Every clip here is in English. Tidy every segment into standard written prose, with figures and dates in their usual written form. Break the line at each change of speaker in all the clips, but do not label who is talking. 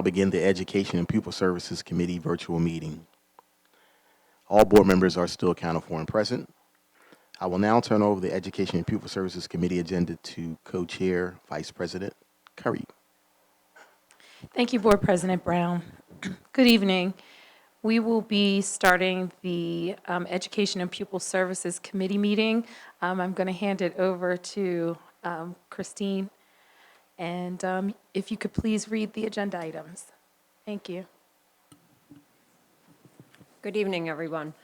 now begin the Education and Pupil Services Committee virtual meeting. All board members are still accounted for and present. I will now turn over the Education and Pupil Services Committee agenda to Co-Chair Vice President Curry.
Thank you, Board President Brown. Good evening. We will be starting the Education and Pupil Services Committee meeting. I'm going to hand it over to Christine, and if you could please read the agenda items. Thank you.
Good evening, everyone.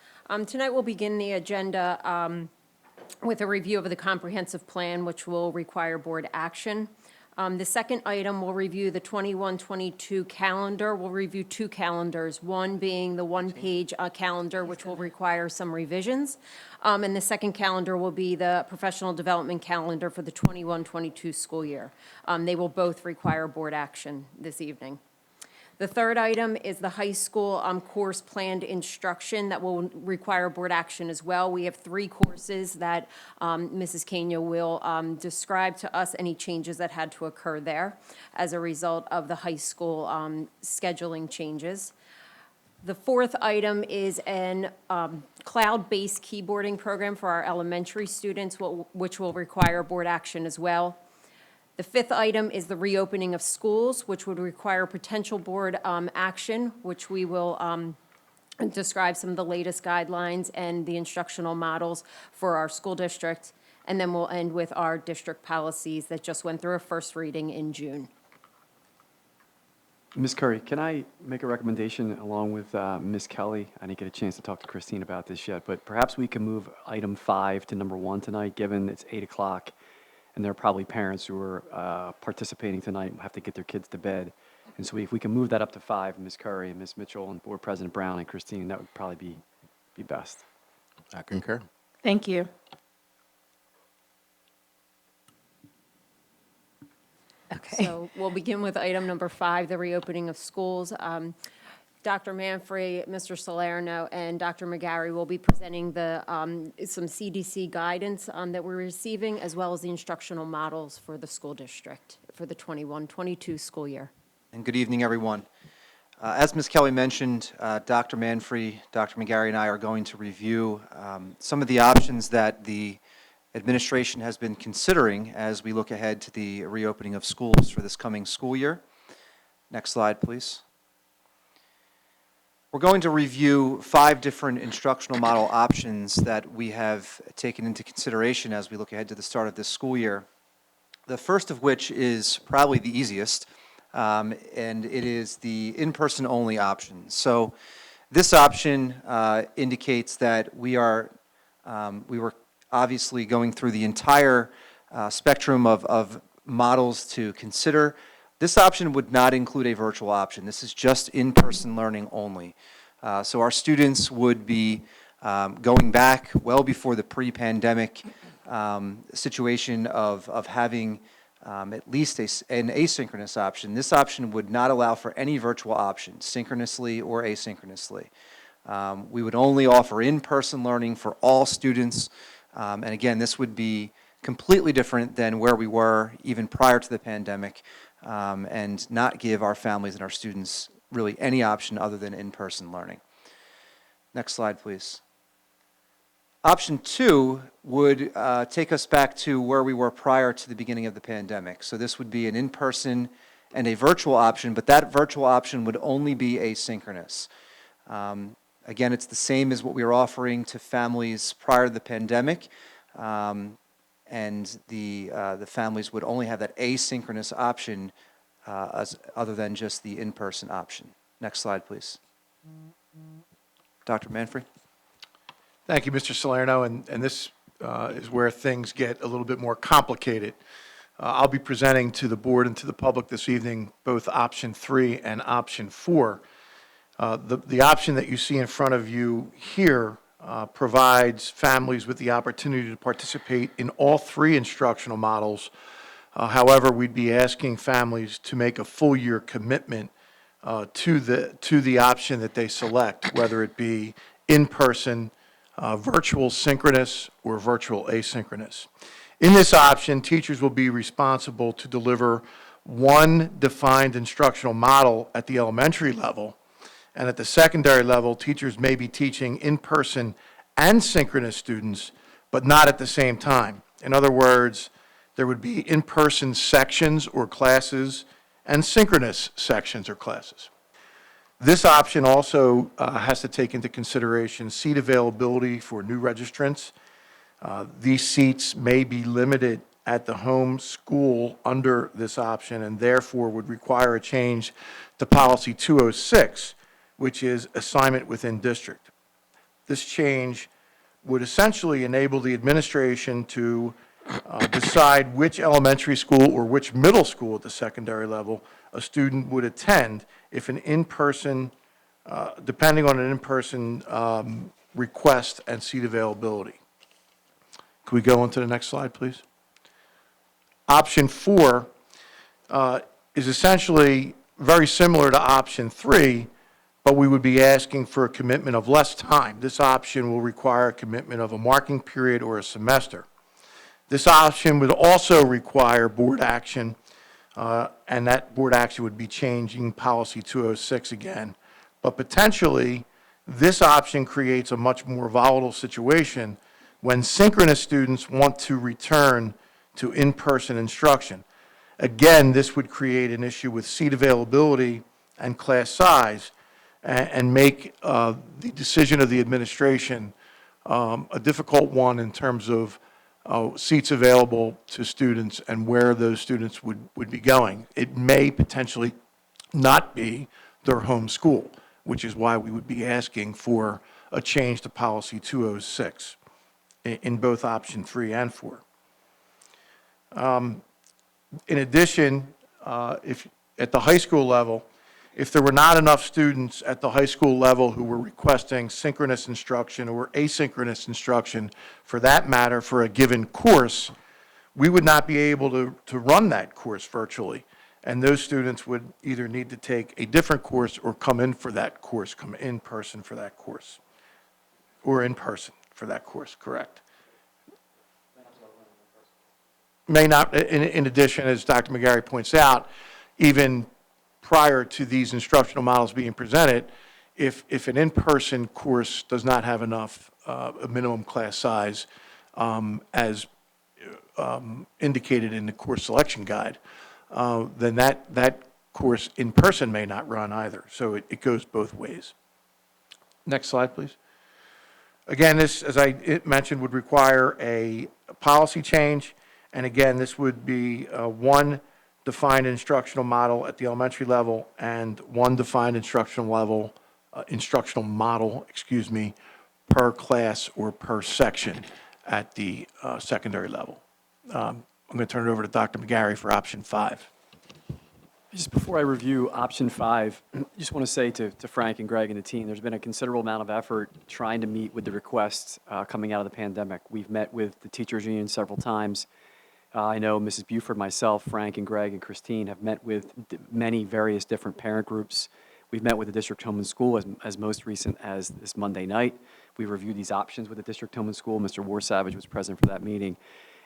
Tonight we'll begin the agenda with a review of the comprehensive plan, which will require board action. The second item will review the 21-22 calendar. We'll review two calendars, one being the one-page calendar, which will require some revisions, and the second calendar will be the professional development calendar for the 21-22 school year. They will both require board action this evening. The third item is the high school course planned instruction that will require board action as well. We have 3 courses that Mrs. Kenya will describe to us any changes that had to occur there as a result of the high school scheduling changes. The fourth item is an cloud-based keyboarding program for our elementary students, which will require board action as well. The fifth item is the reopening of schools, which would require potential board action, which we will describe some of the latest guidelines and the instructional models for our school district. And then we'll end with our district policies that just went through a first reading in June.
Ms. Curry, can I make a recommendation along with Ms. Kelly? I didn't get a chance to talk to Christine about this yet, but perhaps we can move item 5 to number 1 tonight, given it's 8 o'clock. And there are probably parents who are participating tonight and have to get their kids to bed. And so if we can move that up to 5, Ms. Curry and Ms. Mitchell and Board President Brown and Christine, that would probably be best.
I concur.
Thank you. Okay.
So we'll begin with item number 5, the reopening of schools. Dr. Manfrey, Mr. Salerno, and Dr. McGarry will be presenting the some CDC guidance that we're receiving, as well as the instructional models for the school district for the 21-22 school year.
And good evening, everyone. As Ms. Kelly mentioned, Dr. Manfrey, Dr. McGarry, and I are going to review some of the options that the administration has been considering as we look ahead to the reopening of schools for this coming school year. Next slide, please. We're going to review 5 different instructional model options that we have taken into consideration as we look ahead to the start of this school year. The first of which is probably the easiest, and it is the in-person only option. So this option indicates that we were obviously going through the entire spectrum of models to consider. This option would not include a virtual option. This is just in-person learning only. So our students would be going back well before the pre-pandemic situation of having at least an asynchronous option. This option would not allow for any virtual option, synchronously or asynchronously. We would only offer in-person learning for all students. And again, this would be completely different than where we were even prior to the pandemic. And not give our families and our students really any option other than in-person learning. Next slide, please. Option 2 would take us back to where we were prior to the beginning of the pandemic. So this would be an in-person and a virtual option, but that virtual option would only be asynchronous. Again, it's the same as what we were offering to families prior to the pandemic. And the families would only have that asynchronous option other than just the in-person option. Next slide, please. Dr. Manfrey.
Thank you, Mr. Salerno, and this is where things get a little bit more complicated. I'll be presenting to the board and to the public this evening both option 3 and option 4. The option that you see in front of you here provides families with the opportunity to participate in all 3 instructional models. However, we'd be asking families to make a full year commitment to the option that they select, whether it be in-person, virtual synchronous, or virtual asynchronous. In this option, teachers will be responsible to deliver one defined instructional model at the elementary level, and at the secondary level, teachers may be teaching in-person and synchronous students, but not at the same time. In other words, there would be in-person sections or classes and synchronous sections or classes. This option also has to take into consideration seat availability for new registrants. These seats may be limited at the home school under this option and therefore would require a change to policy 206, which is assignment within district. This change would essentially enable the administration to decide which elementary school or which middle school at the secondary level a student would attend if an in-person, depending on an in-person request and seat availability. Could we go on to the next slide, please? Option 4 is essentially very similar to option 3, but we would be asking for a commitment of less time. This option will require a commitment of a marking period or a semester. This option would also require board action, and that board action would be changing policy 206 again. But potentially, this option creates a much more volatile situation when synchronous students want to return to in-person instruction. Again, this would create an issue with seat availability and class size and make the decision of the administration a difficult one in terms of seats available to students and where those students would be going. It may potentially not be their home school, which is why we would be asking for a change to policy 206 in both option 3 and 4. In addition, if at the high school level, if there were not enough students at the high school level who were requesting synchronous instruction or asynchronous instruction, for that matter, for a given course, we would not be able to run that course virtually. And those students would either need to take a different course or come in for that course, come in person for that course. Or in person for that course, correct. May not, in addition, as Dr. McGarry points out, even prior to these instructional models being presented, if an in-person course does not have enough, a minimum class size, as indicated in the course selection guide, then that course in person may not run either. So it goes both ways. Next slide, please. Again, this, as I mentioned, would require a policy change. And again, this would be one defined instructional model at the elementary level and one defined instructional model, per class or per section at the secondary level. I'm going to turn it over to Dr. McGarry for option 5.
Just before I review option 5, I just want to say to Frank and Greg and the team, there's been a considerable amount of effort trying to meet with the requests coming out of the pandemic. We've met with the teachers union several times. I know Mrs. Buford, myself, Frank and Greg and Christine have met with many various different parent groups. We've met with the district home and school as most recent as this Monday night. We reviewed these options with the district home and school. Mr. Warsavage was present for that meeting.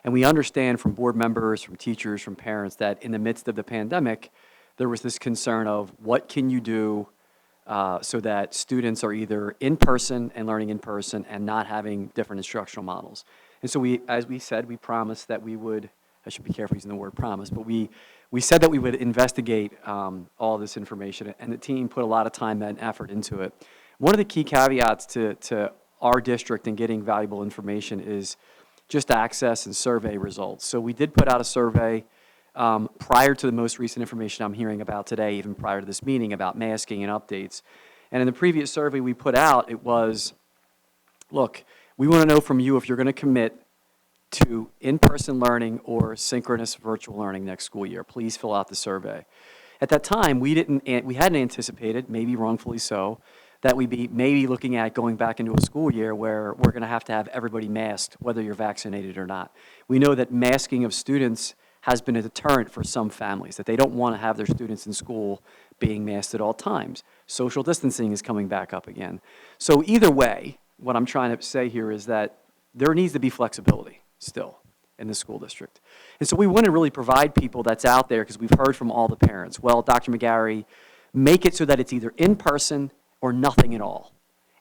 And we understand from board members, from teachers, from parents that in the midst of the pandemic, there was this concern of what can you do so that students are either in person and learning in person and not having different instructional models. And so we, as we said, we promised that we would, I should be careful using the word promise, but we said that we would investigate all this information, and the team put a lot of time and effort into it. One of the key caveats to our district in getting valuable information is just access and survey results. So we did put out a survey prior to the most recent information I'm hearing about today, even prior to this meeting, about masking and updates. And in the previous survey we put out, it was, look, we want to know from you if you're going to commit to in-person learning or synchronous virtual learning next school year. Please fill out the survey. At that time, we hadn't anticipated, maybe wrongfully so, that we'd be maybe looking at going back into a school year where we're going to have everybody masked, whether you're vaccinated or not. We know that masking of students has been a deterrent for some families, that they don't want to have their students in school being masked at all times. Social distancing is coming back up again. So either way, what I'm trying to say here is that there needs to be flexibility still. in the school district. And so we want to really provide people that's out there, because we've heard from all the parents, well, Dr. McGarry, make it so that it's either in person or nothing at all.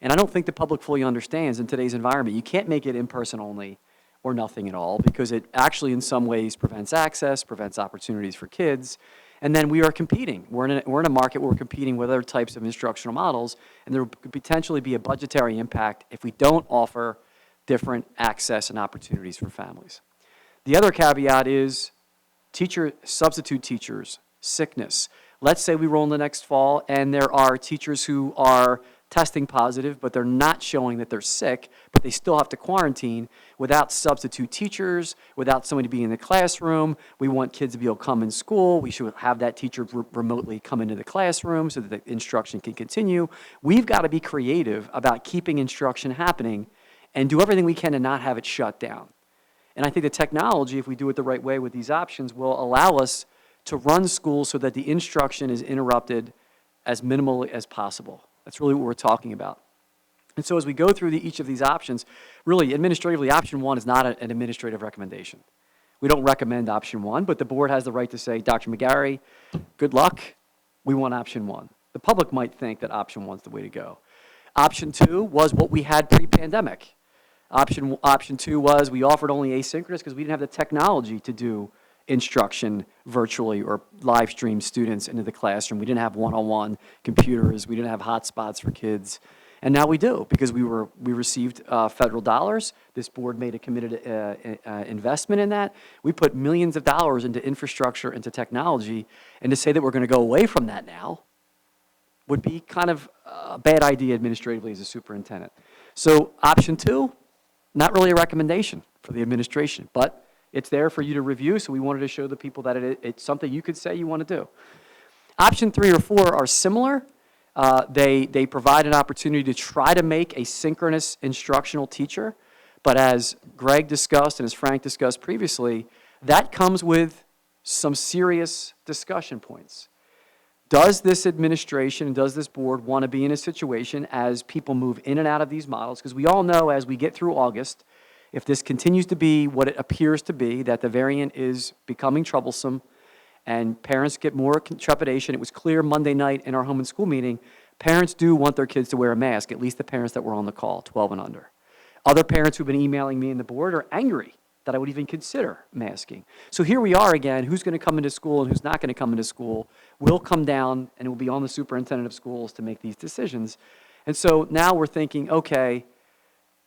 And I don't think the public fully understands in today's environment, you can't make it in person only or nothing at all, because it actually in some ways prevents access, prevents opportunities for kids. And then we are competing. We're in a market where we're competing with other types of instructional models, and there could potentially be a budgetary impact if we don't offer different access and opportunities for families. The other caveat is substitute teachers, sickness. Let's say we roll in the next fall and there are teachers who are testing positive, but they're not showing that they're sick, but they still have to quarantine. Without substitute teachers, without somebody to be in the classroom, we want kids to be able to come in school. We should have that teacher remotely come into the classroom so that the instruction can continue. We've got to be creative about keeping instruction happening and do everything we can to not have it shut down. And I think the technology, if we do it the right way with these options, will allow us to run schools so that the instruction is interrupted as minimally as possible. That's really what we're talking about. And so as we go through each of these options, really administratively, option one is not an administrative recommendation. We don't recommend option one, but the board has the right to say, Dr. McGarry, good luck, we want option one. The public might think that option one's the way to go. Option two was what we had pre-pandemic. Option two was we offered only asynchronous because we didn't have the technology to do instruction virtually or live stream students into the classroom. We didn't have one-on-one computers. We didn't have hotspots for kids. And now we do, because we received federal dollars. This board made a committed investment in that. We put millions of dollars into infrastructure, into technology, and to say that we're going to go away from that now would be kind of a bad idea administratively as a superintendent. So option two, not really a recommendation for the administration, but it's there for you to review, so we wanted to show the people that it's something you could say you want to do. Option 3 or 4 are similar. They provide an opportunity to try to make a synchronous instructional teacher, but as Greg discussed and as Frank discussed previously, that comes with some serious discussion points. Does this administration and does this board want to be in a situation as people move in and out of these models? Because we all know as we get through August, if this continues to be what it appears to be, that the variant is becoming troublesome and parents get more trepidation. It was clear Monday night in our home and school meeting, parents do want their kids to wear a mask, at least the parents that were on the call, 12 and under. Other parents who've been emailing me and the board are angry that I would even consider masking. So here we are again, who's going to come into school and who's not going to come into school will come down and it will be on the superintendent of schools to make these decisions. And so now we're thinking, okay,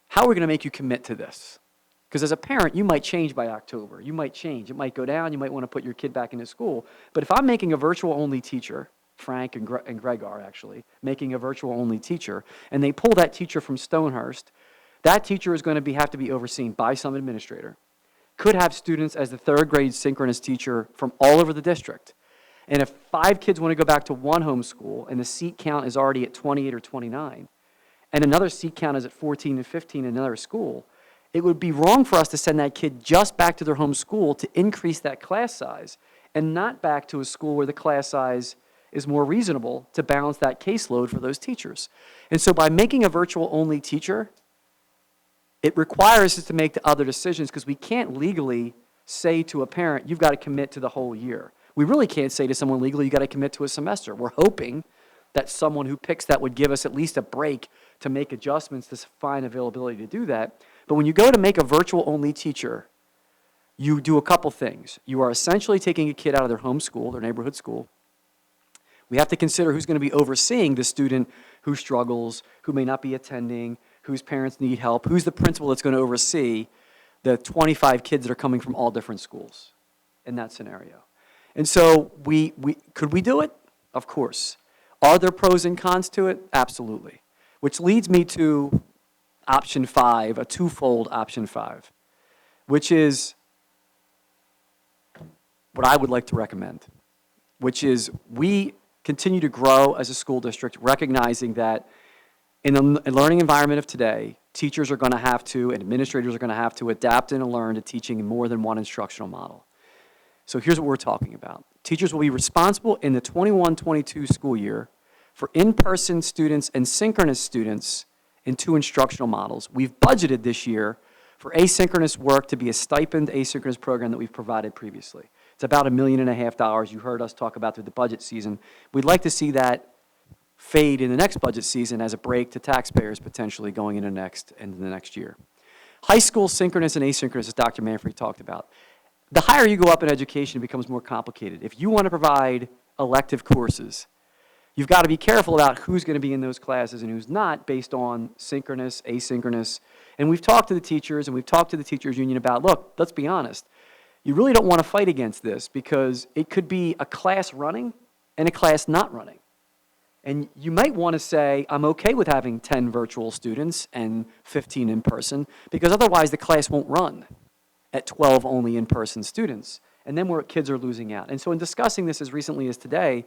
how are we going to make you commit to this? Because as a parent, you might change by October. You might change. It might go down. You might want to put your kid back into school. But if I'm making a virtual-only teacher, Frank and Greg are actually, making a virtual-only teacher, and they pull that teacher from Stonehurst, that teacher is going to have to be overseen by some administrator. Could have students as the third grade synchronous teacher from all over the district. And if 5 kids want to go back to one homeschool and the seat count is already at 28 or 29, and another seat count is at 14 and 15 in another school, it would be wrong for us to send that kid just back to their home school to increase that class size and not back to a school where the class size is more reasonable to balance that caseload for those teachers. And so by making a virtual-only teacher, it requires us to make the other decisions because we can't legally say to a parent, you've got to commit to the whole year. We really can't say to someone legally, you've got to commit to a semester. We're hoping that someone who picks that would give us at least a break to make adjustments to find availability to do that. But when you go to make a virtual-only teacher, you do a couple things. You are essentially taking a kid out of their home school, their neighborhood school. We have to consider who's going to be overseeing the student who struggles, who may not be attending, whose parents need help, who's the principal that's going to oversee the 25 kids that are coming from all different schools in that scenario. And so could we do it? Of course. Are there pros and cons to it? Absolutely. Which leads me to option 5, a twofold option 5, which is what I would like to recommend, which is we continue to grow as a school district, recognizing that in the learning environment of today, teachers are going to have to, and administrators are going to have to adapt and learn to teaching in more than one instructional model. So here's what we're talking about. Teachers will be responsible in the 21-22 school year for in-person students and synchronous students in 2 instructional models. We've budgeted this year for asynchronous work to be a stipend asynchronous program that we've provided previously. It's about $1.5 million. You heard us talk about through the budget season. We'd like to see that fade in the next budget season as a break to taxpayers potentially going into the next year. High school synchronous and asynchronous, as Dr. Manfrey talked about. The higher you go up in education, it becomes more complicated. If you want to provide elective courses, you've got to be careful about who's going to be in those classes and who's not based on synchronous, asynchronous. And we've talked to the teachers and we've talked to the teachers union about, look, let's be honest. You really don't want to fight against this because it could be a class running and a class not running. And you might want to say, I'm okay with having 10 virtual students and 15 in person because otherwise the class won't run at 12 only in-person students. And then kids are losing out. And so in discussing this as recently as today,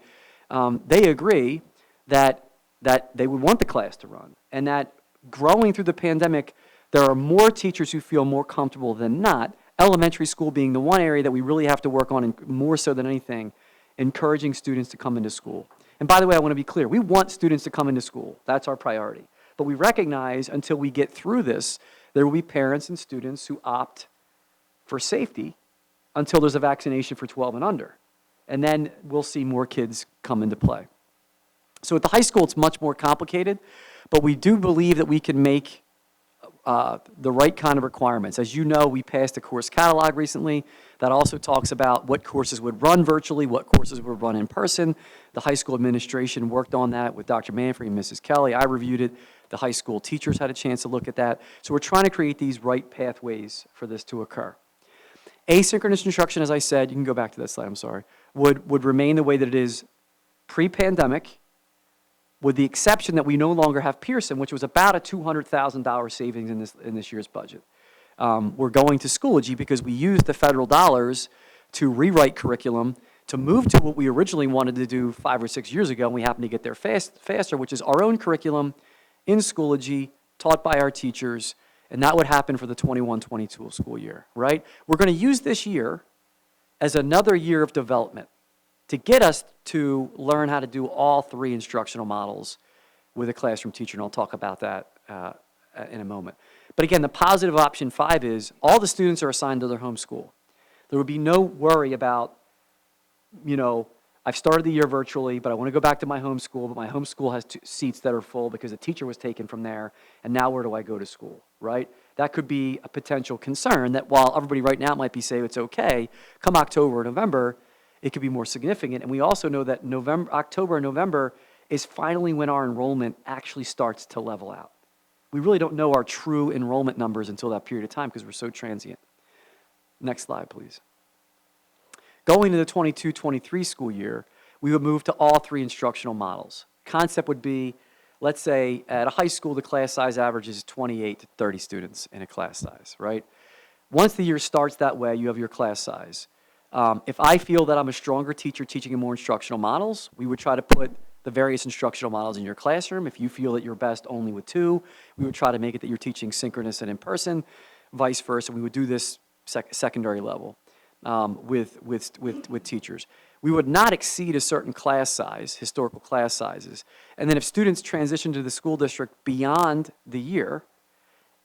they agree that they would want the class to run and that growing through the pandemic, there are more teachers who feel more comfortable than not, elementary school being the one area that we really have to work on, and more so than anything, encouraging students to come into school. And by the way, I want to be clear. We want students to come into school. That's our priority. But we recognize until we get through this, there will be parents and students who opt for safety until there's a vaccination for 12 and under. And then we'll see more kids come into play. So at the high school, it's much more complicated, but we do believe that we can make the right kind of requirements. As you know, we passed a course catalog recently that also talks about what courses would run virtually, what courses would run in person. The high school administration worked on that with Dr. Manfrey and Mrs. Kelly. I reviewed it. The high school teachers had a chance to look at that. So we're trying to create these right pathways for this to occur. Asynchronous instruction, as I said, you can go back to that slide, I'm sorry, would remain the way that it is pre-pandemic, with the exception that we no longer have Pearson, which was about a $200,000 savings in this year's budget. We're going to Schoology because we used the federal dollars to rewrite curriculum, to move to what we originally wanted to do 5 or 6 years ago, and we happened to get there faster, which is our own curriculum in Schoology, taught by our teachers, and that would happen for the 21-22 school year, right? We're going to use this year as another year of development to get us to learn how to do all 3 instructional models with a classroom teacher, and I'll talk about that in a moment. But again, the positive option 5 is all the students are assigned to their home school. There would be no worry about, I've started the year virtually, but I want to go back to my home school, but my home school has 2 seats that are full because a teacher was taken from there, and now where do I go to school, right? That could be a potential concern that while everybody right now might be saying it's okay, come October or November, it could be more significant. And we also know that October and November is finally when our enrollment actually starts to level out. We really don't know our true enrollment numbers until that period of time because we're so transient. Next slide, please. Going into the 22-23 school year, we would move to all 3 instructional models. Concept would be, let's say at a high school, the class size average is 28 to 30 students in a class size, right? Once the year starts that way, you have your class size. If I feel that I'm a stronger teacher teaching in more instructional models, we would try to put the various instructional models in your classroom. If you feel that you're best only with 2, we would try to make it that you're teaching synchronous and in person, vice versa. We would do this secondary level with teachers. We would not exceed a certain class size, historical class sizes. And then if students transition to the school district beyond the year,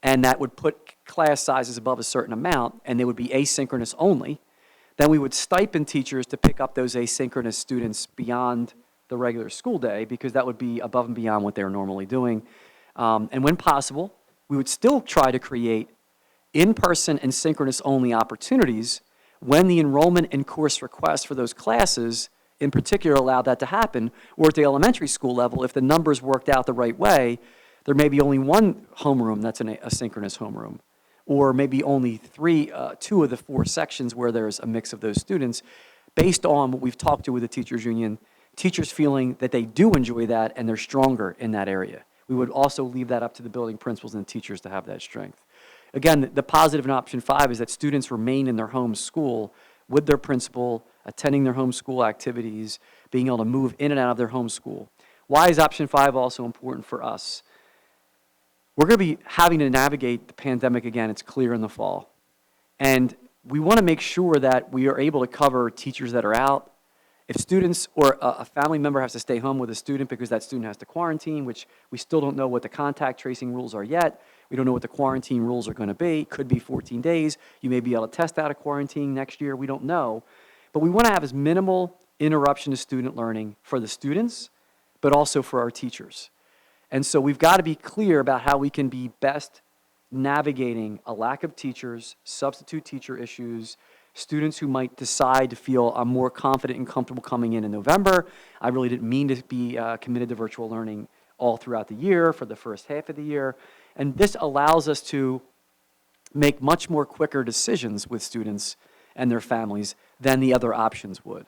and that would put class sizes above a certain amount, and they would be asynchronous only, then we would stipend teachers to pick up those asynchronous students beyond the regular school day because that would be above and beyond what they're normally doing. And when possible, we would still try to create in-person and synchronous only opportunities when the enrollment and course requests for those classes in particular allow that to happen, or at the elementary school level, if the numbers worked out the right way, there may be only 1 homeroom that's an asynchronous homeroom, or maybe only 2 of the 4 sections where there's a mix of those students, based on what we've talked to with the teachers union, teachers feeling that they do enjoy that and they're stronger in that area. We would also leave that up to the building principals and teachers to have that strength. Again, the positive in option 5 is that students remain in their home school with their principal, attending their home school activities, being able to move in and out of their home school. Why is option 5 also important for us? We're going to be having to navigate the pandemic again, it's clear, in the fall. And we want to make sure that we are able to cover teachers that are out. If students or a family member has to stay home with a student because that student has to quarantine, which we still don't know what the contact tracing rules are yet. We don't know what the quarantine rules are going to be. Could be 14 days. You may be able to test out of quarantine next year. We don't know. But we want to have as minimal interruption to student learning for the students, but also for our teachers. And so we've got to be clear about how we can be best navigating a lack of teachers, substitute teacher issues, students who might decide to feel I'm more confident and comfortable coming in November. I really didn't mean to be committed to virtual learning all throughout the year for the first half of the year. And this allows us to make much more quicker decisions with students and their families than the other options would.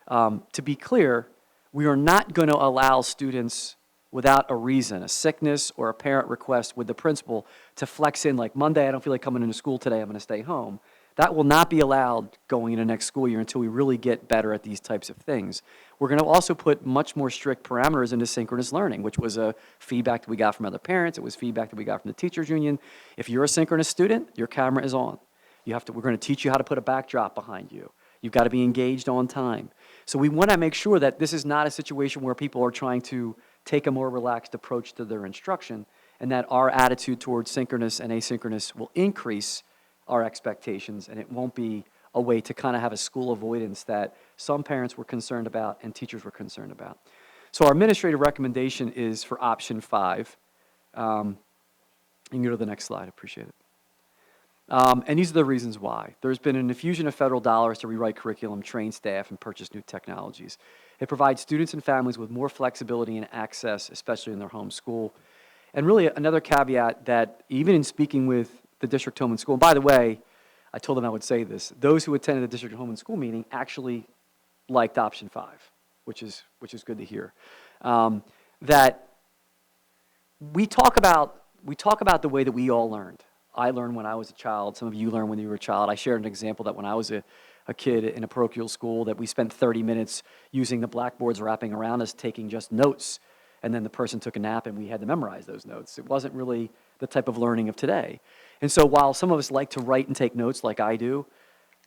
To be clear, we are not going to allow students without a reason, a sickness or a parent request with the principal to flex in like Monday, I don't feel like coming into school today, I'm going to stay home. That will not be allowed going into next school year until we really get better at these types of things. We're going to also put much more strict parameters into synchronous learning, which was a feedback that we got from other parents. It was feedback that we got from the teachers union. If you're a synchronous student, your camera is on. We're going to teach you how to put a backdrop behind you. You've got to be engaged on time. So we want to make sure that this is not a situation where people are trying to take a more relaxed approach to their instruction, and that our attitude towards synchronous and asynchronous will increase our expectations, and it won't be a way to kind of have a school avoidance that some parents were concerned about and teachers were concerned about. So our administrative recommendation is for option 5. You can go to the next slide, appreciate it. And these are the reasons why. There's been an infusion of federal dollars to rewrite curriculum, train staff, and purchase new technologies. It provides students and families with more flexibility and access, especially in their home school. And really another caveat that even in speaking with the district home and school, and by the way, I told them I would say this, those who attended the district home and school meeting actually liked option 5, which is good to hear. That we talk about the way that we all learned. I learned when I was a child. Some of you learned when you were a child. I shared an example that when I was a kid in a parochial school that we spent 30 minutes using the blackboards wrapping around us, taking just notes, and then the person took a nap and we had to memorize those notes. It wasn't really the type of learning of today. And so while some of us like to write and take notes like I do,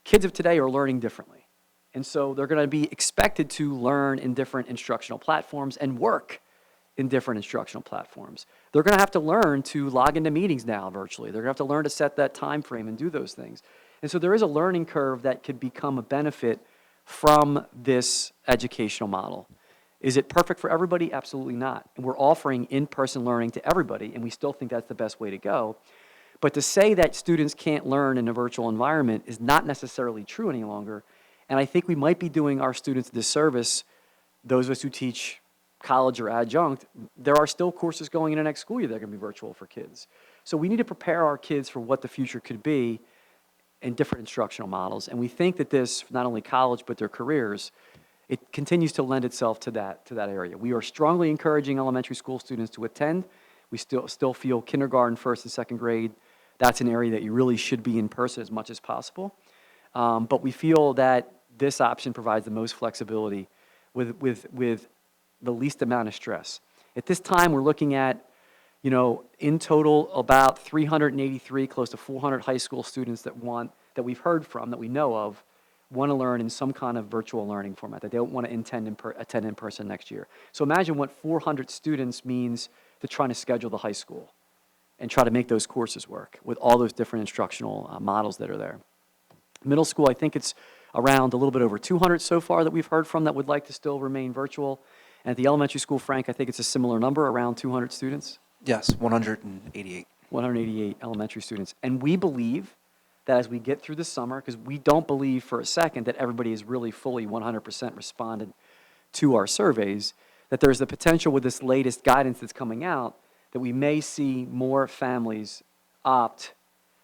kids of today are learning differently. And so they're going to be expected to learn in different instructional platforms and work in different instructional platforms. They're going to have to learn to log into meetings now virtually. They're going to have to learn to set that time frame and do those things. And so there is a learning curve that could become a benefit from this educational model. Is it perfect for everybody? Absolutely not. And we're offering in-person learning to everybody, and we still think that's the best way to go. But to say that students can't learn in a virtual environment is not necessarily true any longer. And I think we might be doing our students a disservice, those of us who teach college or adjunct. There are still courses going into next school year that are going to be virtual for kids. So we need to prepare our kids for what the future could be in different instructional models. And we think that this, not only college, but their careers, it continues to lend itself to that area. We are strongly encouraging elementary school students to attend. We still feel kindergarten, first and second grade, that's an area that you really should be in person as much as possible. But we feel that this option provides the most flexibility with the least amount of stress. At this time, we're looking at, in total, about 383, close to 400 high school students that we've heard from, that we know of, want to learn in some kind of virtual learning format, that they don't want to attend in person next year. So imagine what 400 students means to trying to schedule the high school and try to make those courses work with all those different instructional models that are there. Middle school, I think it's around a little bit over 200 so far that we've heard from that would like to still remain virtual. And at the elementary school, Frank, I think it's a similar number, around 200 students.
Yes, 188.
188 elementary students. And we believe that as we get through the summer, because we don't believe for a second that everybody is really fully 100% responded to our surveys, that there's the potential with this latest guidance that's coming out that we may see more families opt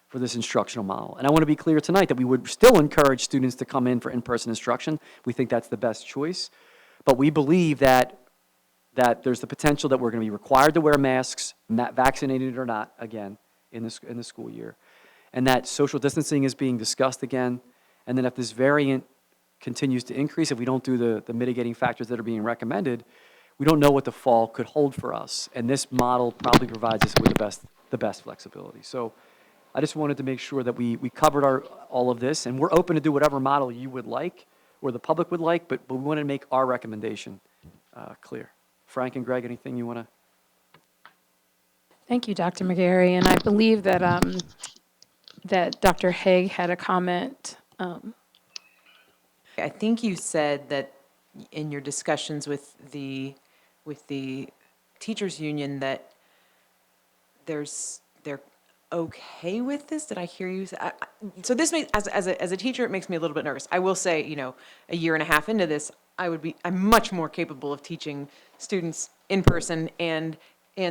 for this instructional model. And I want to be clear tonight that we would still encourage students to come in for in-person instruction. We think that's the best choice. But we believe that there's the potential that we're going to be required to wear masks, vaccinated or not, again, in the school year. And that social distancing is being discussed again. And then if this variant continues to increase, if we don't do the mitigating factors that are being recommended, we don't know what the fall could hold for us. And this model probably provides us with the best flexibility. So I just wanted to make sure that we covered all of this, and we're open to do whatever model you would like. or the public would like, but we want to make our recommendation clear. Frank and Greg, anything you want to?
Thank you, Dr. McGarry, and I believe that, that Dr. Haig had a comment.
I think you said that in your discussions with the teachers union that they're okay with this. Did I hear you? So this makes, as a teacher, it makes me a little bit nervous. I will say, a year and a half into this, I'm much more capable of teaching students in person and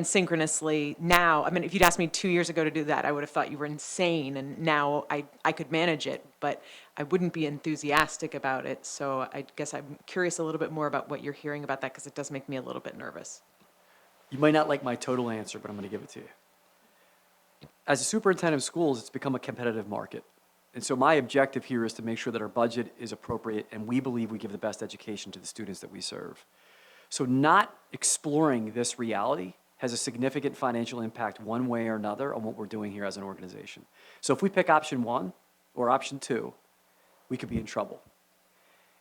synchronously now. I mean, if you'd asked me 2 years ago to do that, I would have thought you were insane, and now I could manage it, but I wouldn't be enthusiastic about it. So I guess I'm curious a little bit more about what you're hearing about that, because it does make me a little bit nervous.
You might not like my total answer, but I'm going to give it to you. As a superintendent of schools, it's become a competitive market. And so my objective here is to make sure that our budget is appropriate and we believe we give the best education to the students that we serve. So not exploring this reality has a significant financial impact one way or another on what we're doing here as an organization. So if we pick option 1 or option 2, we could be in trouble.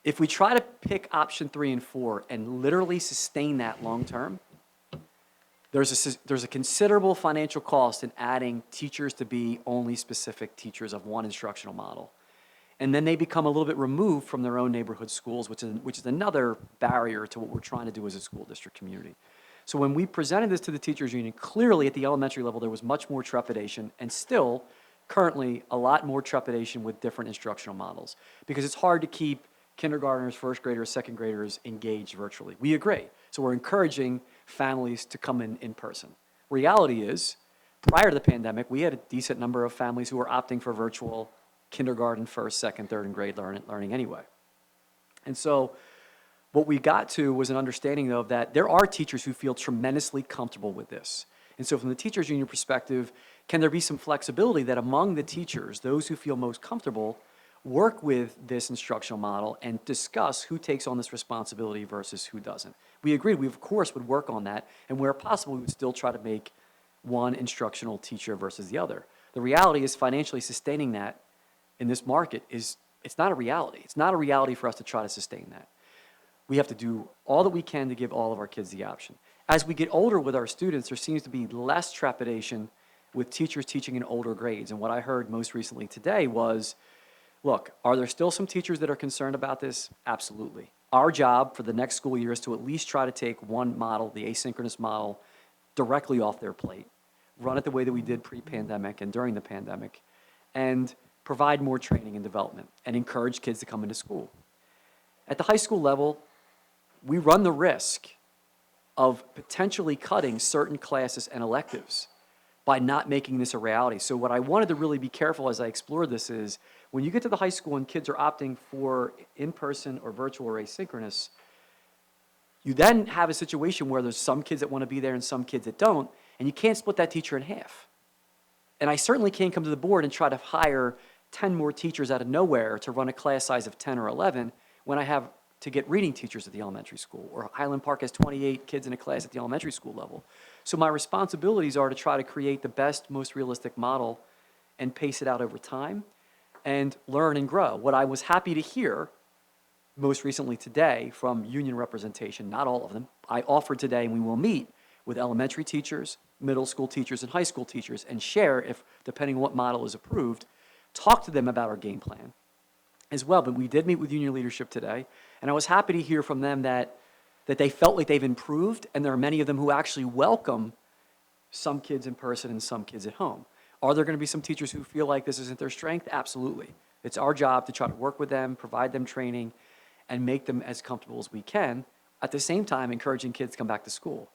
If we try to pick option 3 and 4 and literally sustain that long term, there's a considerable financial cost in adding teachers to be only specific teachers of one instructional model. And then they become a little bit removed from their own neighborhood schools, which is another barrier to what we're trying to do as a school district community. So when we presented this to the teachers union, clearly at the elementary level, there was much more trepidation, and still currently a lot more trepidation with different instructional models, because it's hard to keep kindergartners, first graders, second graders engaged virtually. We agree. So we're encouraging families to come in person. Reality is, prior to the pandemic, we had a decent number of families who were opting for virtual kindergarten, first, second, third, and grade learning anyway. And so what we got to was an understanding of that there are teachers who feel tremendously comfortable with this. And so from the teachers union perspective, can there be some flexibility that among the teachers, those who feel most comfortable, work with this instructional model and discuss who takes on this responsibility versus who doesn't? We agreed we, of course, would work on that, and where possible, we would still try to make one instructional teacher versus the other. The reality is financially sustaining that in this market it's not a reality. It's not a reality for us to try to sustain that. We have to do all that we can to give all of our kids the option. As we get older with our students, there seems to be less trepidation with teachers teaching in older grades. And what I heard most recently today was, look, are there still some teachers that are concerned about this? Absolutely. Our job for the next school year is to at least try to take one model, the asynchronous model, directly off their plate, run it the way that we did pre-pandemic and during the pandemic, and provide more training and development and encourage kids to come into school. At the high school level, we run the risk of potentially cutting certain classes and electives by not making this a reality. So what I wanted to really be careful as I explored this is, when you get to the high school and kids are opting for in-person or virtual or asynchronous, you then have a situation where there's some kids that want to be there and some kids that don't, and you can't split that teacher in half. And I certainly can't come to the board and try to hire 10 more teachers out of nowhere to run a class size of 10 or 11 when I have to get reading teachers at the elementary school, or Highland Park has 28 kids in a class at the elementary school level. So my responsibilities are to try to create the best, most realistic model and pace it out over time and learn and grow. What I was happy to hear most recently today from union representation, not all of them, I offered today, and we will meet with elementary teachers, middle school teachers, and high school teachers and share, if depending on what model is approved, talk to them about our game plan as well. But we did meet with union leadership today, and I was happy to hear from them that they felt like they've improved, and there are many of them who actually welcome some kids in person and some kids at home. Are there going to be some teachers who feel like this isn't their strength? Absolutely. It's our job to try to work with them, provide them training, and make them as comfortable as we can, at the same time encouraging kids to come back to school.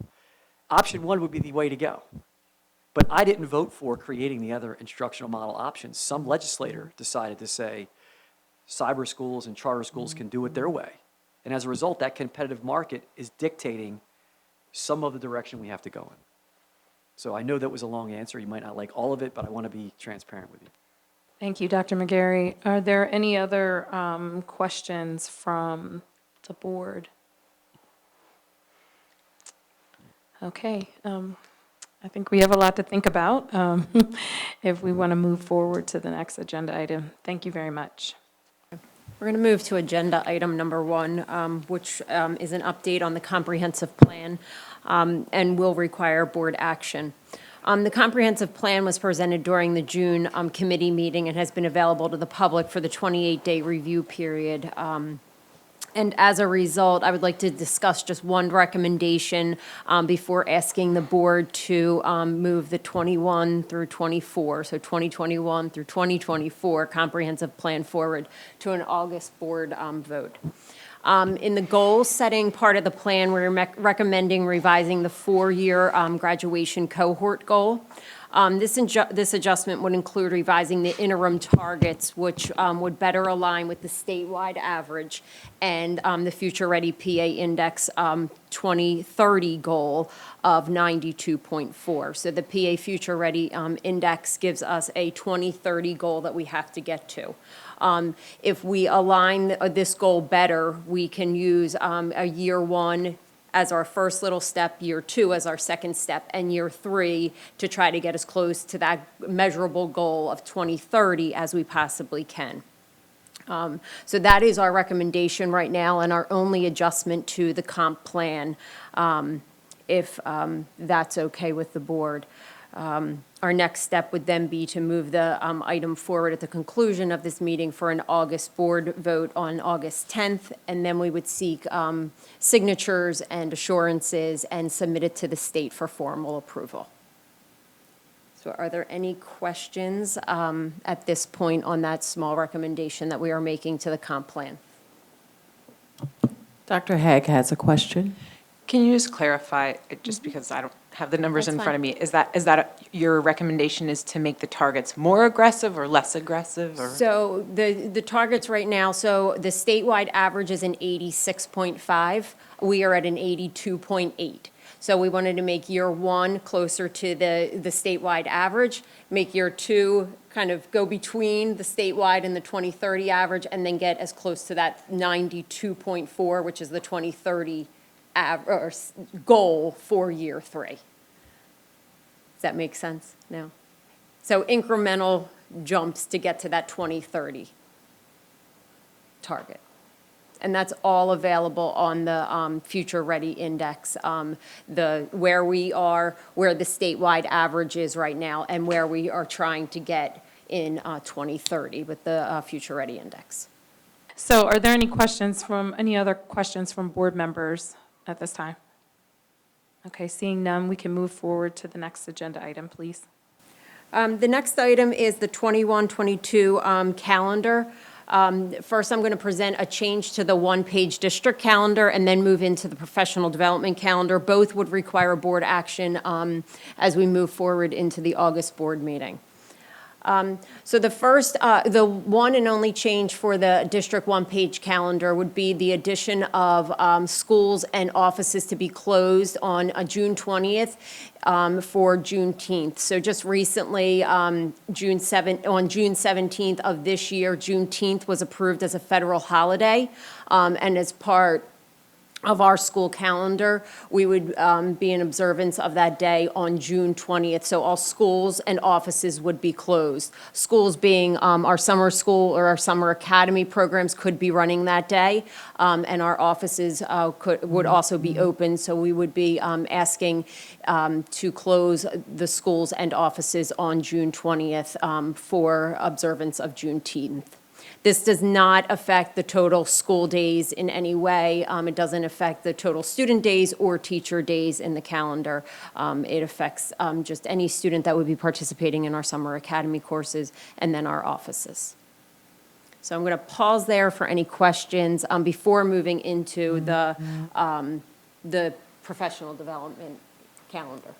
Option 1 would be the way to go. But I didn't vote for creating the other instructional model options. Some legislator decided to say cyber schools and charter schools can do it their way. And as a result, that competitive market is dictating some of the direction we have to go in. So I know that was a long answer. You might not like all of it, but I want to be transparent with you.
Thank you, Dr. McGarry. Are there any other questions from the board? Okay. I think we have a lot to think about if we want to move forward to the next agenda item. Thank you very much.
We're going to move to agenda item number 1, which is an update on the comprehensive plan and will require board action. The comprehensive plan was presented during the June committee meeting and has been available to the public for the 28-day review period. And as a result, I would like to discuss just one recommendation before asking the board to move the 21 through 24, so 2021 through 2024 comprehensive plan forward to an August board vote. In the goal-setting part of the plan, we're recommending revising the 4-year graduation cohort goal. This adjustment would include revising the interim targets, which would better align with the statewide average and the Future Ready PA Index 2030 goal of 92.4. So the PA Future Ready Index gives us a 2030 goal that we have to get to. If we align this goal better, we can use a year 1 as our first little step, year 2 as our second step, and year 3 to try to get as close to that measurable goal of 2030 as we possibly can. So that is our recommendation right now and our only adjustment to the comp plan, if that's okay with the board. Our next step would then be to move the item forward at the conclusion of this meeting for an August board vote on August 10th, and then we would seek signatures and assurances and submit it to the state for formal approval. So are there any questions at this point on that small recommendation that we are making to the comp plan?
Dr. Haig has a question.
Can you just clarify, just because I don't have the numbers
That's
in front
fine.
of me, is that your recommendation is to make the targets more aggressive or less aggressive, or?
So the targets right now, so the statewide average is an 86.5. We are at an 82.8. So we wanted to make year 1 closer to the statewide average, make year 2 kind of go between the statewide and the 2030 average, and then get as close to that 92.4, which is the 2030 goal for year 3. Does that make sense now? So incremental jumps to get to that 2030 target. And that's all available on the Future Ready Index, where we are, where the statewide average is right now, and where we are trying to get in 2030 with the Future Ready Index.
So are there any other questions from board members at this time? Okay, seeing none, we can move forward to the next agenda item, please.
The next item is the 21-22 calendar. First, I'm going to present a change to the one-page district calendar and then move into the professional development calendar. Both would require board action as we move forward into the August board meeting. So the one and only change for the district one-page calendar would be the addition of schools and offices to be closed on June 20th for Juneteenth. So just recently, on June 17th of this year, Juneteenth was approved as a federal holiday, and as part of our school calendar, we would be in observance of that day on June 20th. So all schools and offices would be closed. Schools being our summer school or our summer academy programs could be running that day, and our offices would also be open. So we would be asking to close the schools and offices on June 20th for observance of Juneteenth. This does not affect the total school days in any way. It doesn't affect the total student days or teacher days in the calendar. It affects just any student that would be participating in our summer academy courses and then our offices. So I'm going to pause there for any questions before moving into the professional development calendar.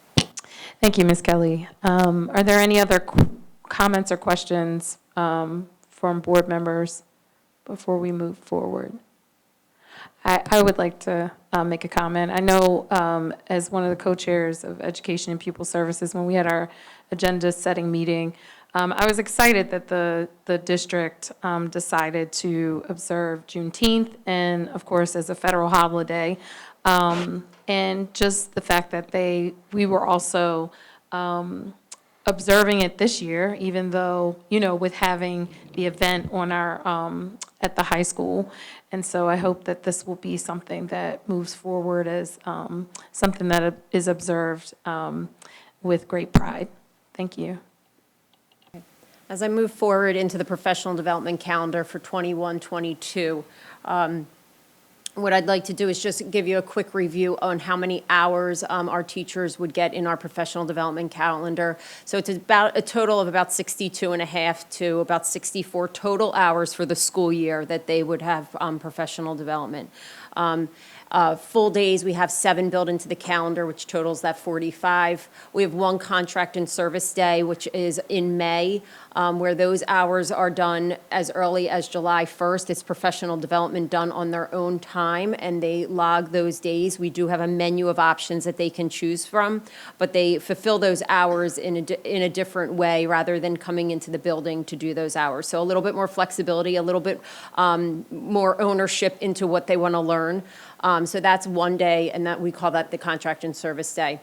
Thank you, Ms. Kelly. Are there any other comments or questions from board members before we move forward? I would like to make a comment. I know as one of the co-chairs of Education and Pupil Services, when we had our agenda setting meeting, I was excited that the district decided to observe Juneteenth and, of course, as a federal holiday. And just the fact that we were also observing it this year, even though, with having the event on our at the high school. And so I hope that this will be something that moves forward as something that is observed with great pride. Thank you.
As I move forward into the professional development calendar for 21-22, what I'd like to do is just give you a quick review on how many hours our teachers would get in our professional development calendar. So it's about a total of about 62 and a half to about 64 total hours for the school year that they would have professional development. Full days, we have 7 built into the calendar, which totals that 45. We have 1 contract and service day, which is in May, where those hours are done as early as July 1st. It's professional development done on their own time, and they log those days. We do have a menu of options that they can choose from, but they fulfill those hours in a different way rather than coming into the building to do those hours. So a little bit more flexibility, a little bit more ownership into what they want to learn. So that's 1 day, and that we call that the contract and service day.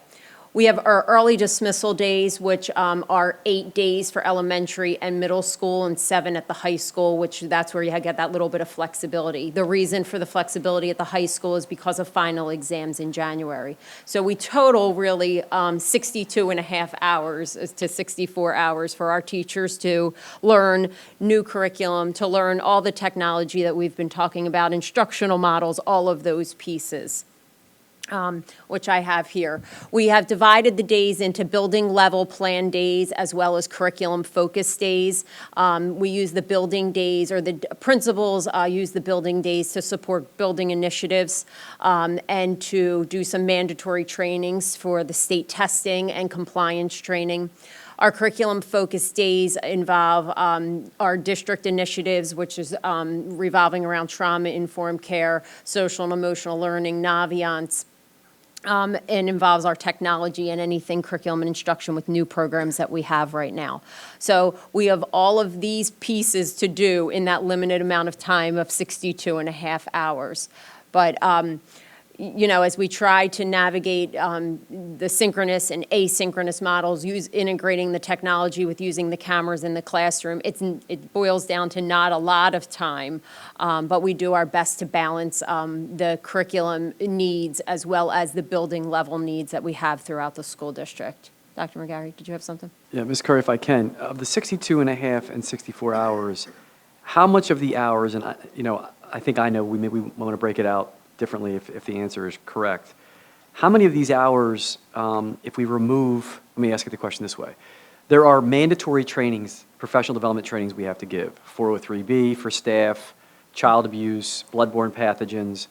We have our early dismissal days, which are 8 days for elementary and middle school and 7 at the high school, which that's where you get that little bit of flexibility. The reason for the flexibility at the high school is because of final exams in January. So we total really 62 and a half hours to 64 hours for our teachers to learn new curriculum, to learn all the technology that we've been talking about, instructional models, all of those pieces. Which I have here. We have divided the days into building level plan days as well as curriculum focus days. We use the building days, or the principals use the building days to support building initiatives and to do some mandatory trainings for the state testing and compliance training. Our curriculum focus days involve our district initiatives, which is revolving around trauma-informed care, social and emotional learning, Naviance, and involves our technology and anything curriculum and instruction with new programs that we have right now. So we have all of these pieces to do in that limited amount of time of 62 and a half hours. But you know, as we try to navigate the synchronous and asynchronous models, integrating the technology with using the cameras in the classroom, it boils down to not a lot of time, but we do our best to balance the curriculum needs as well as the building level needs that we have throughout the school district. Dr. McGarry, did you have something?
Yeah, Ms. Curry, if I can, of the 62 and a half and 64 hours, how much of the hours, and I think I know, we want to break it out differently if the answer is correct. How many of these hours, if we remove, let me ask you the question this way. There are mandatory trainings, professional development trainings we have to give, 403B for staff, child abuse, bloodborne pathogens.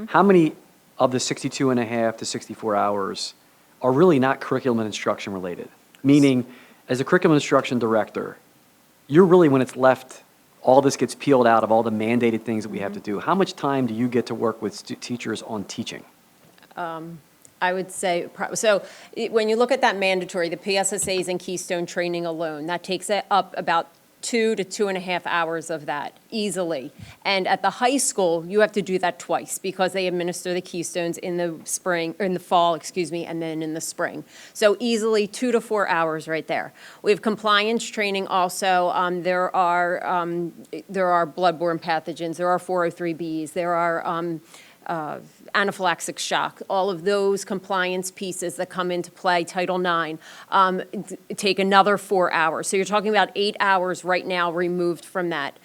How many of the 62 and a half to 64 hours are really not curriculum and instruction related? Meaning, as a curriculum instruction director, you're really, when it's left, all this gets peeled out of all the mandated things that we have to do. How much time do you get to work with teachers on teaching?
I would say, when you look at that mandatory, the PSSAs and Keystone training alone, that takes it up about 2 to 2.5 hours of that easily. And at the high school, you have to do that twice because they administer the Keystones in the spring, or in the fall, and then in the spring. So easily 2 to 4 hours right there. We have compliance training also. There are bloodborne pathogens. There are 403Bs. There are anaphylaxis shock, all of those compliance pieces that come into play, Title IX, take another 4 hours. So you're talking about 8 hours right now removed from that.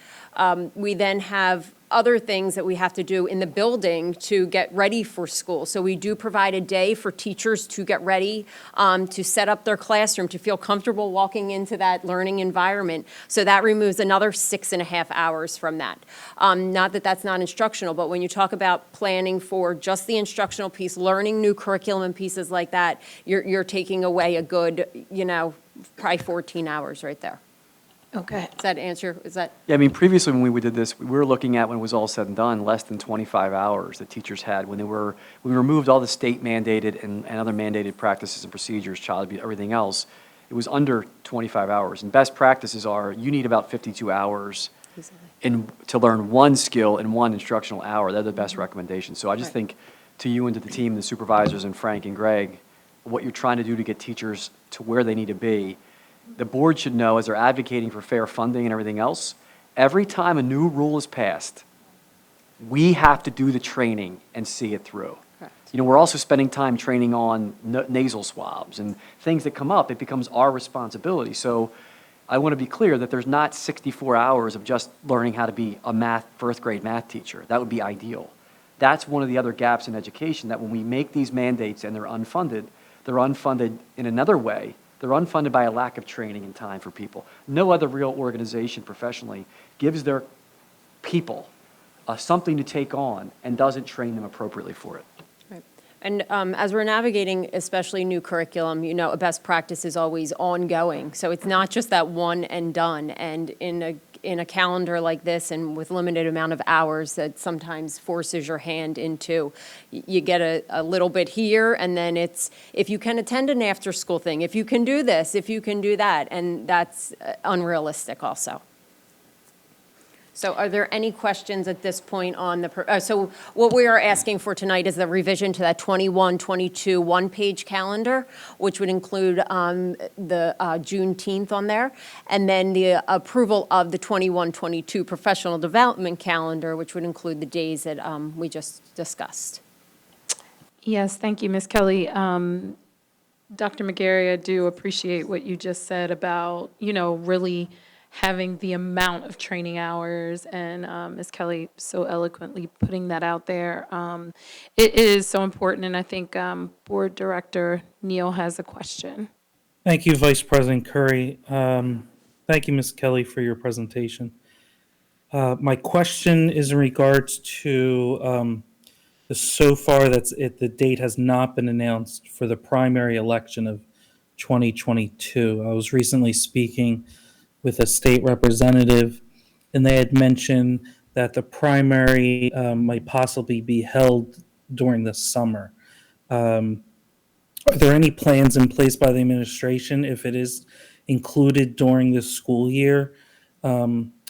We then have other things that we have to do in the building to get ready for school. So we do provide a day for teachers to get ready, to set up their classroom, to feel comfortable walking into that learning environment. So that removes another 6.5 hours from that. Not that that's not instructional, but when you talk about planning for just the instructional piece, learning new curriculum and pieces like that, you're taking away a good, probably 14 hours right there.
Okay.
Does that answer,
Yeah, I mean, previously when we did this, we were looking at, when it was all said and done, less than 25 hours that teachers had when we removed all the state mandated and other mandated practices and procedures, child abuse, everything else. It was under 25 hours. And best practices are, you need about 52 hours to learn one skill in one instructional hour. They're the best recommendations. So I just think, to you and to the team, the supervisors and Frank and Greg, what you're trying to do to get teachers to where they need to be. The board should know, as they're advocating for fair funding and everything else, Every time a new rule is passed, we have to do the training and see it through. You know, we're also spending time training on nasal swabs and things that come up. It becomes our responsibility. So I want to be clear that there's not 64 hours of just learning how to be a first grade math teacher. That would be ideal. That's one of the other gaps in education, that when we make these mandates and they're unfunded in another way. They're unfunded by a lack of training and time for people. No other real organization professionally gives their people something to take on and doesn't train them appropriately for it.
Right. And as we're navigating especially new curriculum, you know, a best practice is always ongoing. So it's not just that one and done. And in a calendar like this and with limited amount of hours, that sometimes forces your hand into, you get a little bit here, and then it's, if you can attend an after-school thing, if you can do this, if you can do that, and that's unrealistic also. So are there any questions at this point on the, so what we are asking for tonight is the revision to that 21-22 one-page calendar, which would include the Juneteenth on there, and then the approval of the 21-22 professional development calendar, which would include the days that we just discussed.
Yes, thank you, Ms. Kelly. Dr. McGarry, I do appreciate what you just said about, you know, really having the amount of training hours, and Ms. Kelly so eloquently putting that out there. It is so important, and I think Board Director Neal has a question.
Thank you, Vice President Curry. Thank you, Ms. Kelly, for your presentation. My question is in regards to so far the date has not been announced for the primary election of 2022. I was recently speaking with a state representative, and they had mentioned that the primary might possibly be held during the summer. Are there any plans in place by the administration if it is included during this school year? What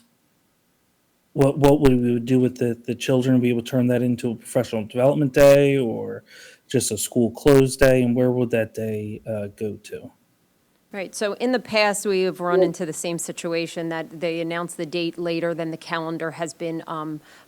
would we do with the children? Be able to turn that into a professional development day or just a school closed day? And where would that day go to?
Right, so in the past, we have run into the same situation that they announce the date later than the calendar has been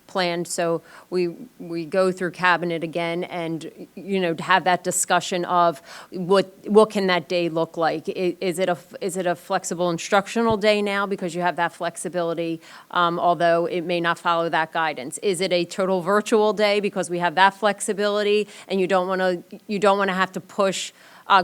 planned. So we go through cabinet again and, you know, to have that discussion of what can that day look like? Is it a flexible instructional day now because you have that flexibility, although it may not follow that guidance? Is it a total virtual day because we have that flexibility and you don't want to have to push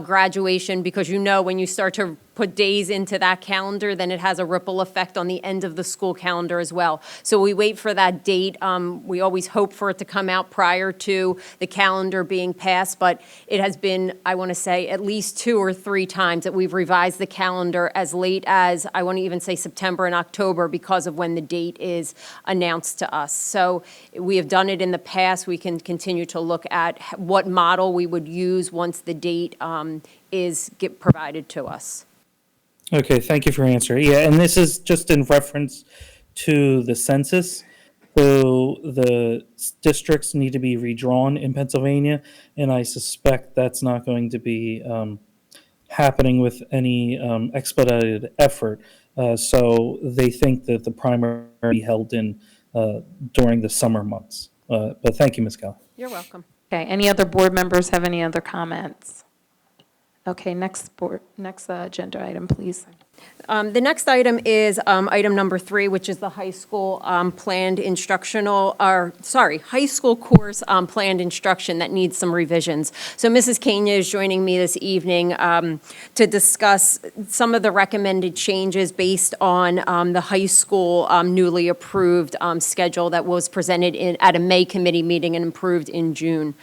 graduation, because you know when you start to put days into that calendar, then it has a ripple effect on the end of the school calendar as well. So we wait for that date. We always hope for it to come out prior to the calendar being passed, but it has been, I want to say, at least 2 or 3 times that we've revised the calendar as late as, I want to even say September and October, because of when the date is announced to us. So we have done it in the past. We can continue to look at what model we would use once the date is provided to us.
Okay, thank you for your answer. Yeah, and this is just in reference to the census. So the districts need to be redrawn in Pennsylvania, and I suspect that's not going to be happening with any expedited effort. So they think that the primary will be held in during the summer months. But thank you, Ms. Kelly.
You're welcome.
Okay, any other board members have any other comments? Okay, next agenda item, please.
The next item is item number 3, which is the high school planned instructional, high school course planned instruction that needs some revisions. So Mrs. Kenya is joining me this evening to discuss some of the recommended changes based on the high school newly approved schedule that was presented at a May committee meeting and approved in June.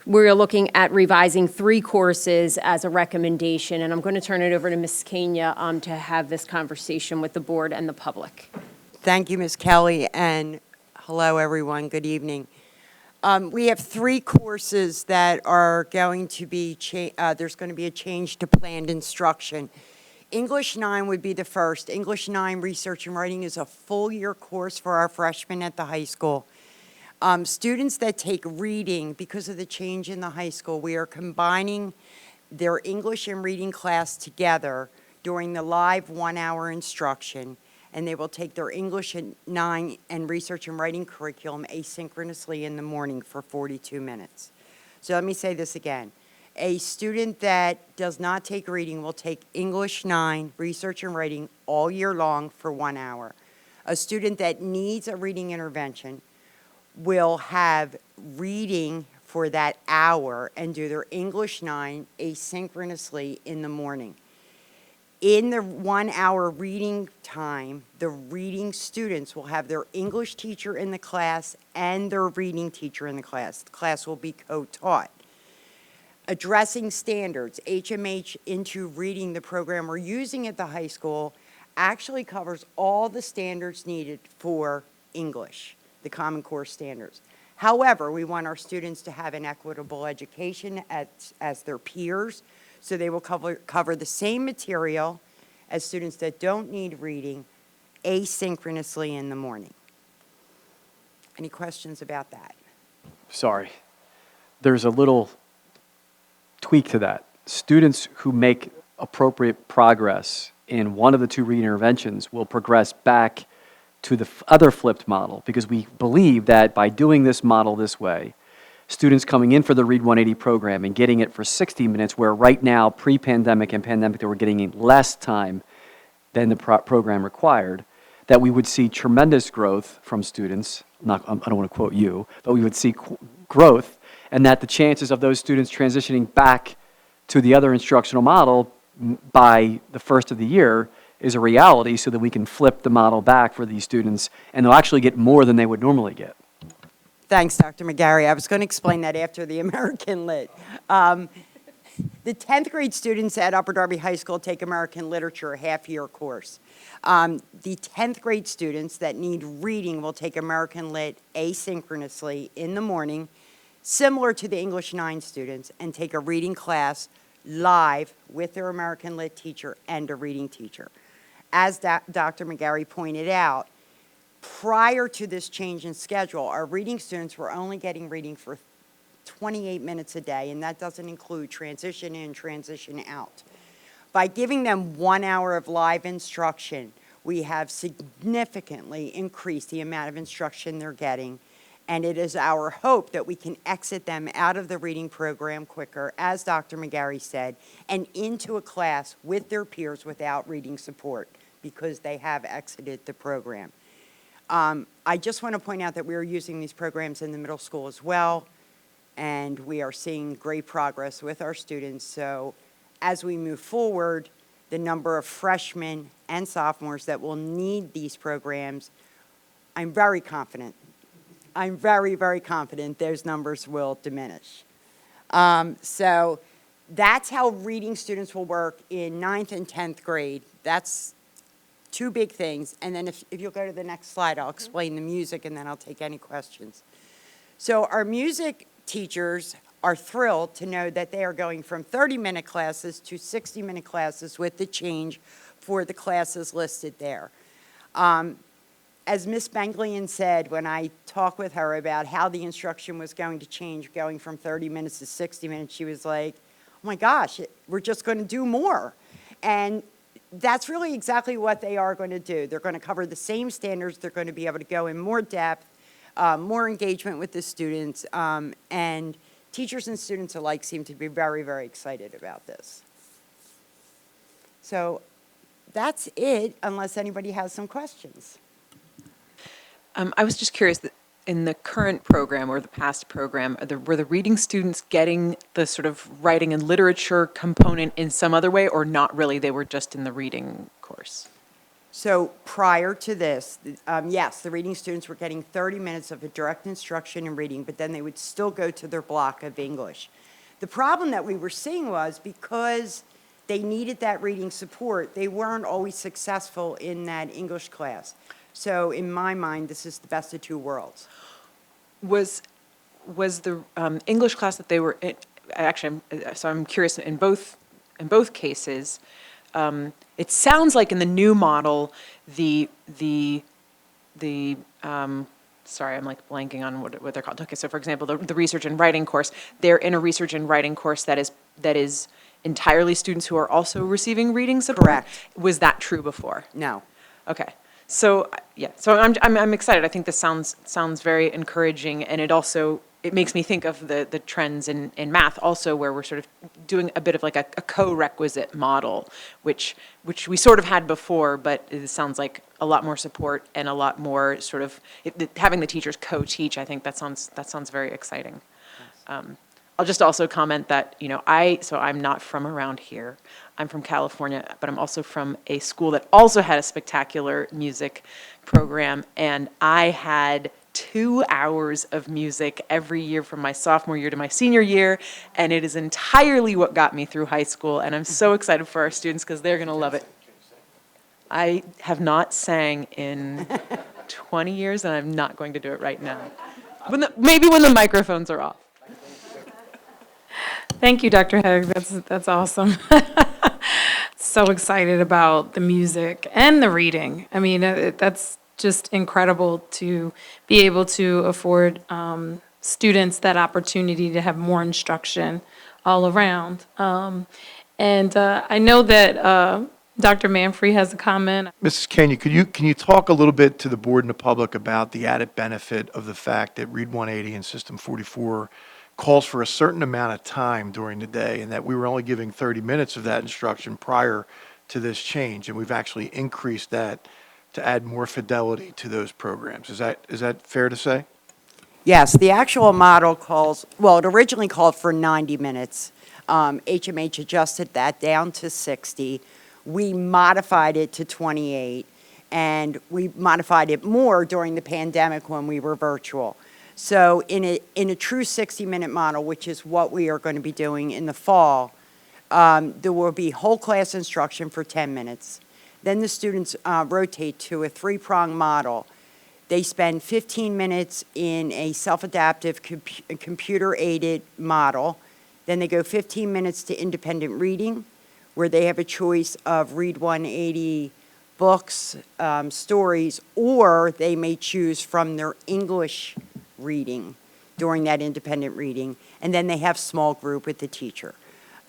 We're looking at revising 3 courses as a recommendation, and I'm going to turn it over to Ms. Kenya to have this conversation with the board and the public.
Thank you, Ms. Kelly, and hello, everyone. Good evening. We have 3 courses that are going to be, there's going to be a change to planned instruction. English 9 would be the first. English 9 Research and Writing is a full-year course for our freshmen at the high school. Students that take reading, because of the change in the high school, we are combining their English and reading class together during the live 1-hour instruction, and they will take their English 9 and research and writing curriculum asynchronously in the morning for 42 minutes. So let me say this again. A student that does not take reading will take English 9, research and writing all year long for 1 hour. A student that needs a reading intervention will have reading for that hour and do their English 9 asynchronously in the morning. In the 1 hour reading time, the reading students will have their English teacher in the class and their reading teacher in the class. The class will be co-taught. Addressing standards, HMH into reading, the program we're using at the high school, actually covers all the standards needed for English, the Common Core standards. However, we want our students to have an equitable education as their peers, so they will cover the same material as students that don't need reading asynchronously in the morning. Any questions about that?
Sorry. There's a little tweak to that. Students who make appropriate progress in one of the two reading interventions will progress back to the other flipped model, because we believe that by doing this model this way, students coming in for the Read 180 program and getting it for 60 minutes, where right now, pre-pandemic and pandemic, they were getting less time than the program required, that we would see tremendous growth from students. I don't want to quote you, but we would see growth, and that the chances of those students transitioning back to the other instructional model by the first of the year is a reality, so that we can flip the model back for these students, and they'll actually get more than they would normally get.
Thanks, Dr. McGarry. I was going to explain that after the American Lit. The 10th grade students at Upper Darby High School take American Literature, a half-year course. The 10th grade students that need reading will take American Lit asynchronously in the morning, similar to the English 9 students, and take a reading class live with their American Lit teacher and a reading teacher. As Dr. McGarry pointed out, prior to this change in schedule, our reading students were only getting reading for 28 minutes a day, and that doesn't include transition in, transition out. By giving them 1 hour of live instruction, we have significantly increased the amount of instruction they're getting, and it is our hope that we can exit them out of the reading program quicker, as Dr. McGarry said, and into a class with their peers without reading support, because they have exited the program. I just want to point out that we are using these programs in the middle school as well, and we are seeing great progress with our students. So as we move forward, the number of freshmen and sophomores that will need these programs, I'm very confident. I'm very, very confident those numbers will diminish. So that's how reading students will work in 9th and 10th grade. That's two big things. And then if you'll go to the next slide, I'll explain the music, and then I'll take any questions. So our music teachers are thrilled to know that they are going from 30-minute classes to 60-minute classes with the change for the classes listed there. As Ms. Benglian said when I talked with her about how the instruction was going to change, going from 30 minutes to 60 minutes, she was like, oh my gosh, we're just going to do more. And that's really exactly what they are going to do. They're going to cover the same standards. They're going to be able to go in more depth, more engagement with the students, and teachers and students alike seem to be very, very excited about this. So that's it, unless anybody has some questions.
I was just curious, that in the current program or the past program, were the reading students getting the sort of writing and literature component in some other way, or not really? They were just in the reading course?
So prior to this, yes, the reading students were getting 30 minutes of a direct instruction in reading, but then they would still go to their block of English. The problem that we were seeing was because they needed that reading support, they weren't always successful in that English class. So in my mind, this is the best of two worlds.
Was the English class that they were in, actually, so I'm curious, in both cases, it sounds like in the new model, the sorry, I'm like blanking on what they're called. Okay, so for example, the research and writing course, they're in a research and writing course that is entirely students who are also receiving reading support?
Correct.
Was that true before?
No.
Okay. So, yeah, so I'm excited. I think this sounds very encouraging, and it makes me think of the trends in math also, where we're sort of doing a bit of like a co-requisite model, which we sort of had before, but it sounds like a lot more support and a lot more sort of, having the teachers co-teach, I think that sounds very exciting. I'll just also comment that, I'm not from around here. I'm from California, but I'm also from a school that also had a spectacular music program, and I had 2 hours of music every year from my sophomore year to my senior year, and it is entirely what got me through high school, and I'm so excited for our students because they're going to love it. I have not sang in 20 years, and I'm not going to do it right now. Maybe when the microphones are off.
Thank you, Dr. Hegg. That's awesome. So excited about the music and the reading. I mean, that's just incredible to be able to afford students that opportunity to have more instruction all around. And I know that Dr. Manfrey has a comment.
Mrs. Kenya, can you talk a little bit to the board and the public about the added benefit of the fact that Read 180 and System 44 calls for a certain amount of time during the day, and that we were only giving 30 minutes of that instruction prior to this change, and we've actually increased that to add more fidelity to those programs. Is that fair to say?
Yes, the actual model it originally called for 90 minutes. HMH adjusted that down to 60. We modified it to 28, and we modified it more during the pandemic when we were virtual. So in a true 60-minute model, which is what we are going to be doing in the fall, there will be whole class instruction for 10 minutes. Then the students rotate to a 3-prong model. They spend 15 minutes in a self-adaptive computer-aided model. Then they go 15 minutes to independent reading, where they have a choice of Read 180 books, stories, or they may choose from their English reading during that independent reading. And then they have small group with the teacher.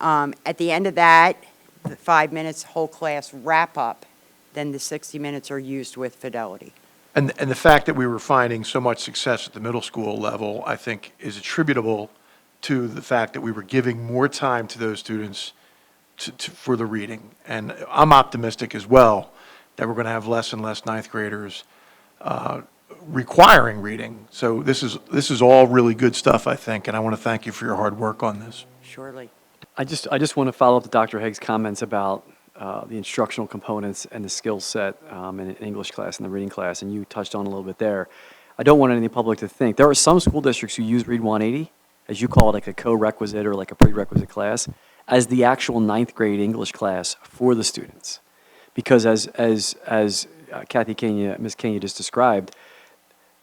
At the end of that, the 5 minutes whole class wrap up, then the 60 minutes are used with fidelity.
And the fact that we were finding so much success at the middle school level, I think, is attributable to the fact that we were giving more time to those students for the reading. And I'm optimistic as well that we're going to have less and less ninth graders requiring reading. So this is all really good stuff, I think, and I want to thank you for your hard work on this.
Surely.
I just want to follow up to Dr. Haig's comments about the instructional components and the skill set in an English class and the reading class, and you touched on a little bit there. I don't want any public to think. There are some school districts who use Read 180, as you call it, like a co-requisite or like a prerequisite class, as the actual ninth grade English class for the students. Because as Ms. Kenya just described,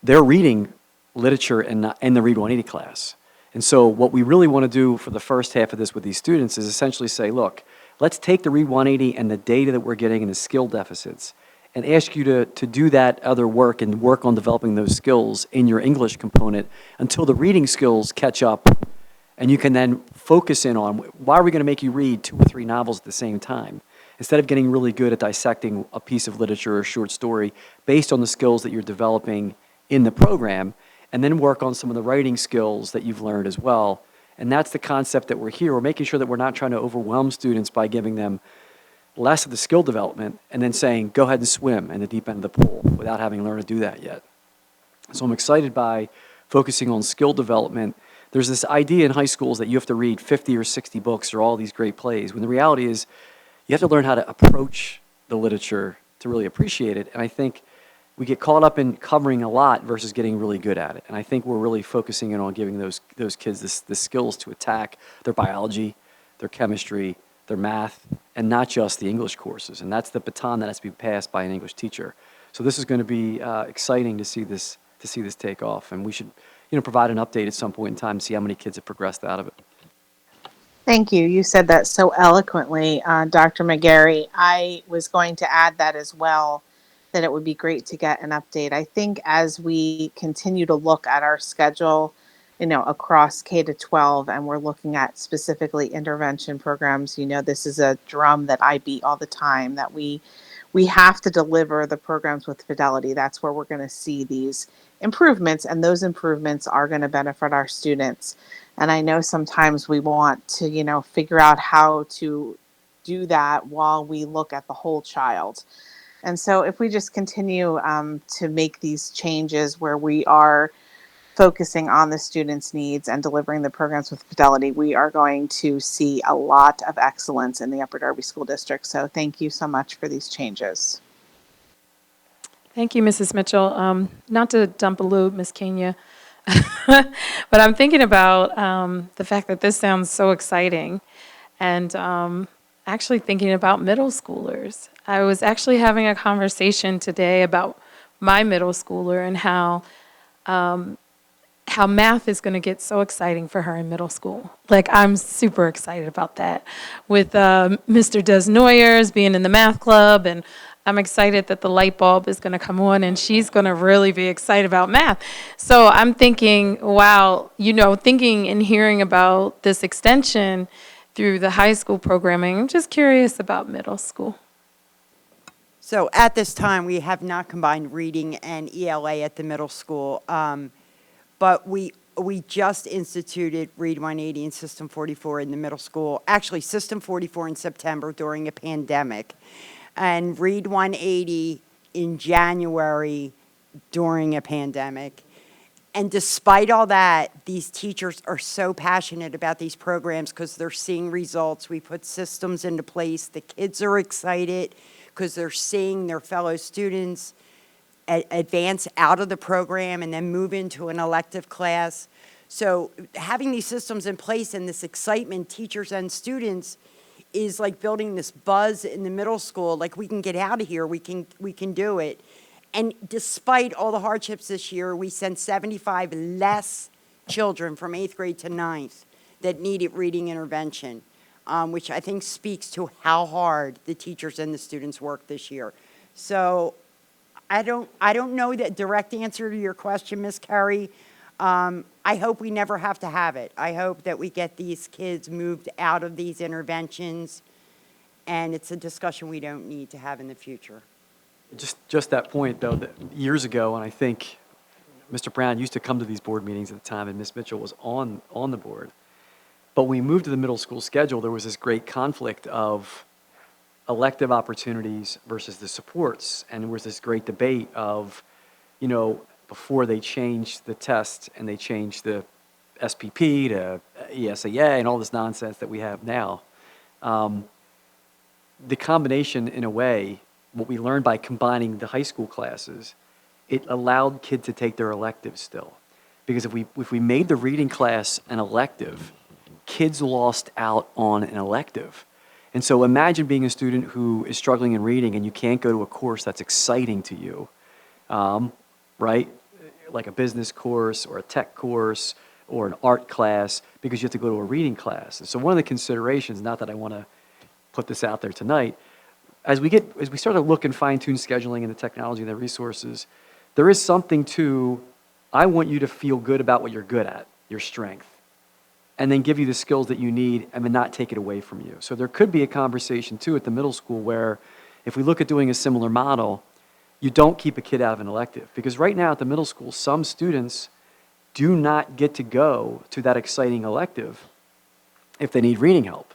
they're reading literature in the Read 180 class. And so what we really want to do for the first half of this with these students is essentially say, look, let's take the Read 180 and the data that we're getting and the skill deficits and ask you to do that other work and work on developing those skills in your English component until the reading skills catch up. And you can then focus in on, why are we going to make you read 2 or 3 novels at the same time? Instead of getting really good at dissecting a piece of literature or a short story based on the skills that you're developing in the program, and then work on some of the writing skills that you've learned as well. And that's the concept that we're here. We're making sure that we're not trying to overwhelm students by giving them less of the skill development and then saying, go ahead and swim in the deep end of the pool without having learned to do that yet. So I'm excited by focusing on skill development. There's this idea in high schools that you have to read 50 or 60 books or all these great plays, when the reality is you have to learn how to approach the literature to really appreciate it. And I think we get caught up in covering a lot versus getting really good at it. And I think we're really focusing in on giving those kids the skills to attack their biology, their chemistry, their math, and not just the English courses. And that's the baton that has to be passed by an English teacher. So this is going to be exciting to see this take off. And we should provide an update at some point in time to see how many kids have progressed out of it.
Thank you. You said that so eloquently, Dr. McGarry. I was going to add that as well, that it would be great to get an update. I think as we continue to look at our schedule across K to 12, and we're looking at specifically intervention programs. This is a drum that I beat all the time, that we have to deliver the programs with fidelity. That's where we're going to see these improvements, and those improvements are going to benefit our students. And I know sometimes we want to, figure out how to do that while we look at the whole child. And so if we just continue to make these changes where we are focusing on the students' needs and delivering the programs with fidelity, we are going to see a lot of excellence in the Upper Darby School District. So thank you so much for these changes.
Thank you, Mrs. Mitchell. Not to dump a load, Ms. Kenya, but I'm thinking about the fact that this sounds so exciting, and actually thinking about middle schoolers. I was actually having a conversation today about my middle schooler and how math is going to get so exciting for her in middle school. Like, I'm super excited about that. With Mr. Desnoyers being in the math club, and I'm excited that the light bulb is going to come on, and she's going to really be excited about math. So I'm thinking, wow, thinking and hearing about this extension through the high school programming, I'm just curious about middle school.
So at this time, we have not combined reading and ELA at the middle school. But we just instituted Read 180 and System 44 in the middle school. Actually, System 44 in September during a pandemic, and Read 180 in January during a pandemic. And despite all that, these teachers are so passionate about these programs because they're seeing results. We put systems into place. The kids are excited because they're seeing their fellow students advance out of the program and then move into an elective class. So having these systems in place and this excitement, teachers and students, is like building this buzz in the middle school. Like, we can get out of here, we can do it. And despite all the hardships this year, we sent 75 less children from 8th grade to 9th that needed reading intervention, which I think speaks to how hard the teachers and the students worked this year. So I don't know the direct answer to your question, Ms. Carey. I hope we never have to have it. I hope that we get these kids moved out of these interventions, and it's a discussion we don't need to have in the future.
Just that point, though, that years ago, and I think Mr. Brown used to come to these board meetings at the time, and Ms. Mitchell was on the board. But when we moved to the middle school schedule, there was this great conflict of elective opportunities versus the supports. And there was this great debate of, before they changed the test and they changed the SPP to ESAA and all this nonsense that we have now. The combination, in a way, what we learned by combining the high school classes, it allowed kids to take their electives still. Because if we made the reading class an elective, kids lost out on an elective. And so imagine being a student who is struggling in reading and you can't go to a course that's exciting to you, right? Like a business course or a tech course or an art class, because you have to go to a reading class. And so one of the considerations, not that I want to put this out there tonight, as we start to look and fine-tune scheduling and the technology and the resources, there is something to, I want you to feel good about what you're good at, your strength, and then give you the skills that you need and then not take it away from you. So there could be a conversation, too, at the middle school where if we look at doing a similar model, you don't keep a kid out of an elective. Because right now at the middle school, some students do not get to go to that exciting elective if they need reading help.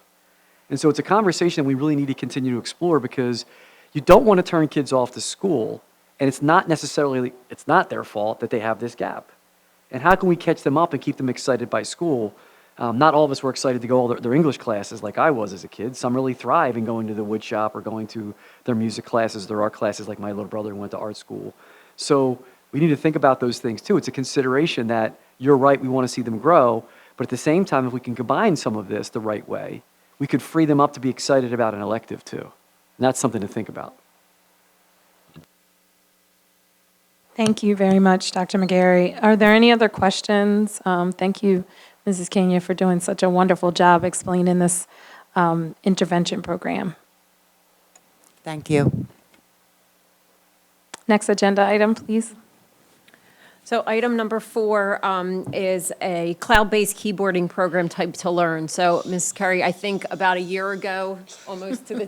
And so it's a conversation we really need to continue to explore, because you don't want to turn kids off to school, and it's not their fault that they have this gap. And how can we catch them up and keep them excited by school? Not all of us were excited to go all their English classes like I was as a kid. Some really thrive in going to the wood shop or going to their music classes, their art classes, like my little brother went to art school. So we need to think about those things too. It's a consideration that, you're right, we want to see them grow, but at the same time, if we can combine some of this the right way, we could free them up to be excited about an elective too. And that's something to think about.
Thank you very much, Dr. McGarry. Are there any other questions? Thank you, Mrs. Kenya, for doing such a wonderful job explaining this intervention program.
Thank you.
Next agenda item, please.
So item number 4 is a cloud-based keyboarding program type to learn. So, Ms. Curry, I think about a year ago, almost to the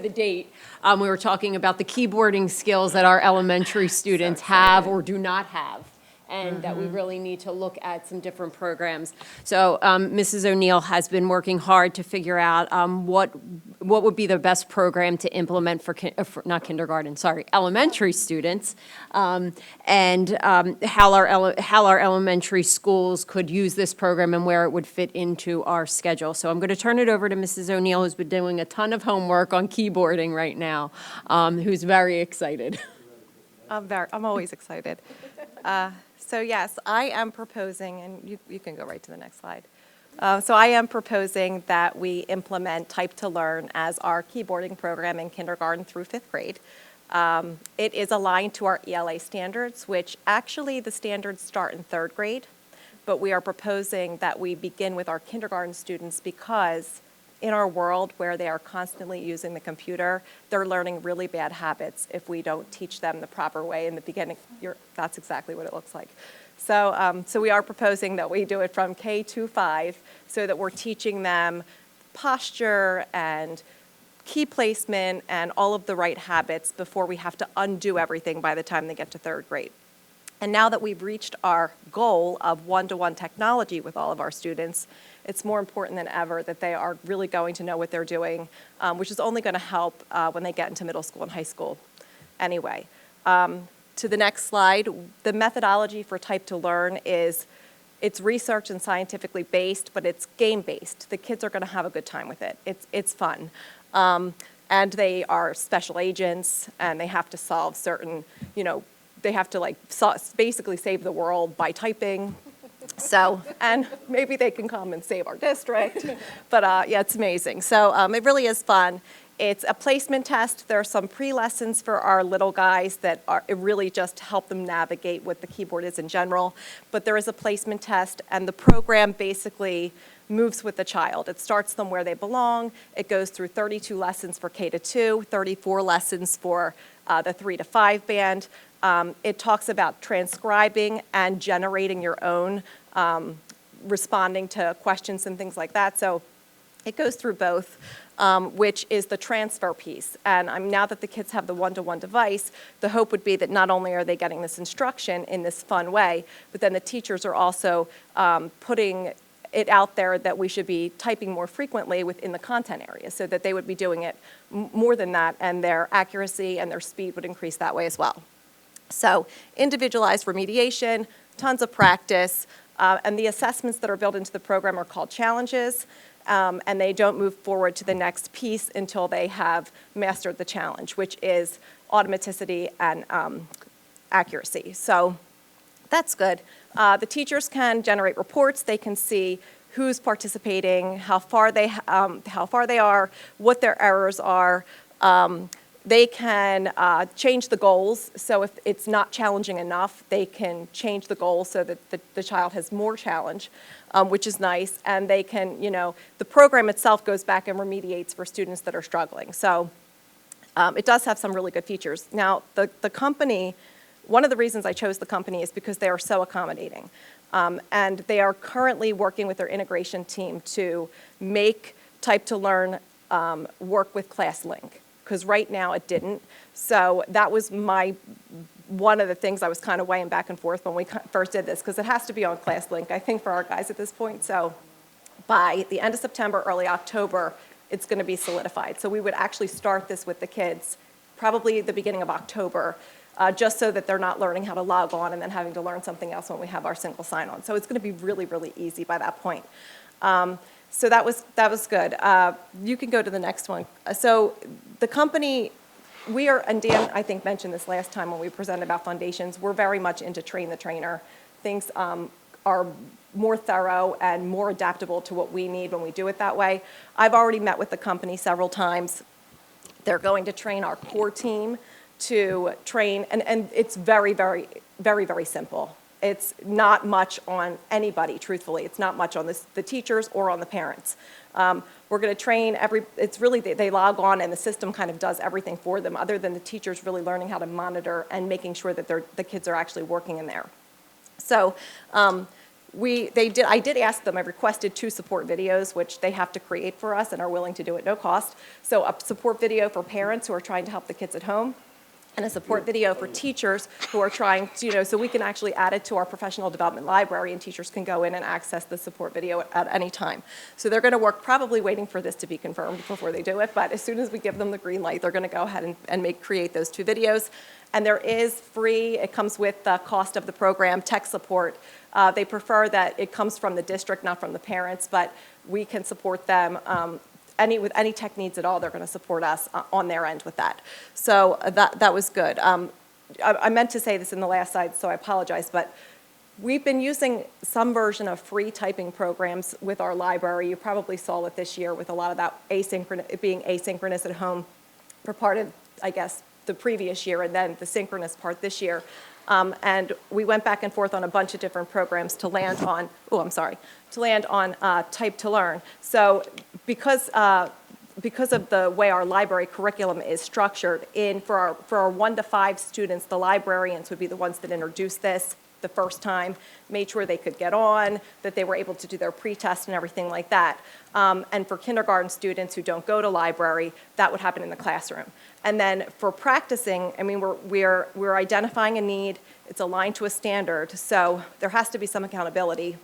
date, we were talking about the keyboarding skills that our elementary students have or do not have, and that we really need to look at some different programs. So, Mrs. O'Neill has been working hard to figure out what would be the best program to implement for not kindergarten, sorry, elementary students, and how our elementary schools could use this program and where it would fit into our schedule. So I'm going to turn it over to Mrs. O'Neill, who's been doing a ton of homework on keyboarding right now, who's very excited.
I'm always excited. So yes, I am proposing, and you can go right to the next slide. So I am proposing that we implement Type to Learn as our keyboarding program in kindergarten through 5th grade. It is aligned to our ELA standards, which actually the standards start in 3rd grade, but we are proposing that we begin with our kindergarten students because in our world where they are constantly using the computer, they're learning really bad habits if we don't teach them the proper way in the beginning. That's exactly what it looks like. So, so we are proposing that we do it from K to 5 so that we're teaching them posture and key placement and all of the right habits before we have to undo everything by the time they get to 3rd grade. And now that we've reached our goal of one-to-one technology with all of our students, it's more important than ever that they are really going to know what they're doing, which is only going to help when they get into middle school and high school anyway. To the next slide, the methodology for Type to Learn is it's research and scientifically based, but it's game-based. The kids are going to have a good time with it. It's fun. And they are special agents, and they have to solve certain, they have to basically save the world by typing. So, and maybe they can come and save our district. But yeah, it's amazing. So it really is fun. It's a placement test. There are some pre-lessons for our little guys that it really just help them navigate what the keyboard is in general. But there is a placement test, and the program basically moves with the child. It starts them where they belong. It goes through 32 lessons for K to 2, 34 lessons for the 3 to 5 band. It talks about transcribing and generating your own, responding to questions and things like that. So it goes through both, which is the transfer piece. And now that the kids have the one-to-one device, the hope would be that not only are they getting this instruction in this fun way, but then the teachers are also putting it out there that we should be typing more frequently within the content area so that they would be doing it more than that, and their accuracy and their speed would increase that way as well. So individualized remediation, tons of practice, and the assessments that are built into the program are called challenges, and they don't move forward to the next piece until they have mastered the challenge, which is automaticity and accuracy. So that's good. The teachers can generate reports. They can see who's participating, how far they are, what their errors are. They can change the goals. So if it's not challenging enough, they can change the goals so that the child has more challenge, which is nice. And they can, the program itself goes back and remediates for students that are struggling. So it does have some really good features. Now, the company, one of the reasons I chose the company is because they are so accommodating. And they are currently working with their integration team to make Type to Learn work with ClassLink, because right now it didn't. So that was one of the things I was kind of weighing back and forth when we first did this, because it has to be on ClassLink, I think, for our guys at this point. So by the end of September, early October, it's going to be solidified. So we would actually start this with the kids probably the beginning of October, just so that they're not learning how to log on and then having to learn something else when we have our single sign-on. So it's going to be really, really easy by that point. So that was good. You can go to the next one. So the company, and Dan, I think, mentioned this last time when we presented about foundations, we're very much into train the trainer. Things are more thorough and more adaptable to what we need when we do it that way. I've already met with the company several times. They're going to train our core team to train, and it's very, very, very, very simple. It's not much on anybody, truthfully. It's not much on the teachers or on the parents. We're going to train it's really, they log on and the system kind of does everything for them, other than the teachers really learning how to monitor and making sure that the kids are actually working in there. So I did ask them, I requested 2 support videos, which they have to create for us and are willing to do at no cost. So a support video for parents who are trying to help the kids at home, and a support video for teachers who are trying to, so we can actually add it to our professional development library, and teachers can go in and access the support video at any time. So they're going to work, probably waiting for this to be confirmed before they do it, but as soon as we give them the green light, they're going to go ahead and create those 2 videos. And there is free, it comes with the cost of the program, tech support. They prefer that it comes from the district, not from the parents, but we can support them with any tech needs at all. They're going to support us on their end with that. So that was good. I meant to say this in the last slide, so I apologize, but we've been using some version of free typing programs with our library. You probably saw it this year with a lot of that being asynchronous at home for part of, I guess, the previous year, and then the synchronous part this year. And we went back and forth on a bunch of different programs to land on, Type to Learn. So because of the way our library curriculum is structured, for our 1 to 5 students, the librarians would be the ones that introduced this the first time, made sure they could get on, that they were able to do their pre-test and everything like that. And for kindergarten students who don't go to library, that would happen in the classroom. And then for practicing, I mean, we're identifying a need. It's aligned to a standard, so there has to be some accountability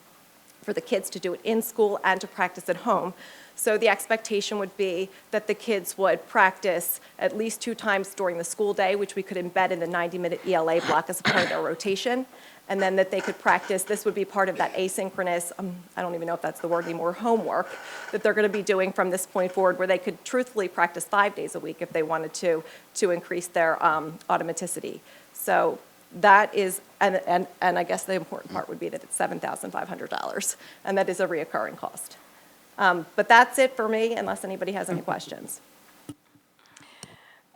for the kids to do it in school and to practice at home. So the expectation would be that the kids would practice at least 2 times during the school day, which we could embed in the 90-minute ELA block as a part of their rotation. And then that they could practice, this would be part of that asynchronous, I don't even know if that's the word anymore, homework that they're going to be doing from this point forward, where they could truthfully practice 5 days a week if they wanted to increase their automaticity. So that is, and I guess the important part would be that it's $7,500, and that is a reoccurring cost. But that's it for me, unless anybody has any questions.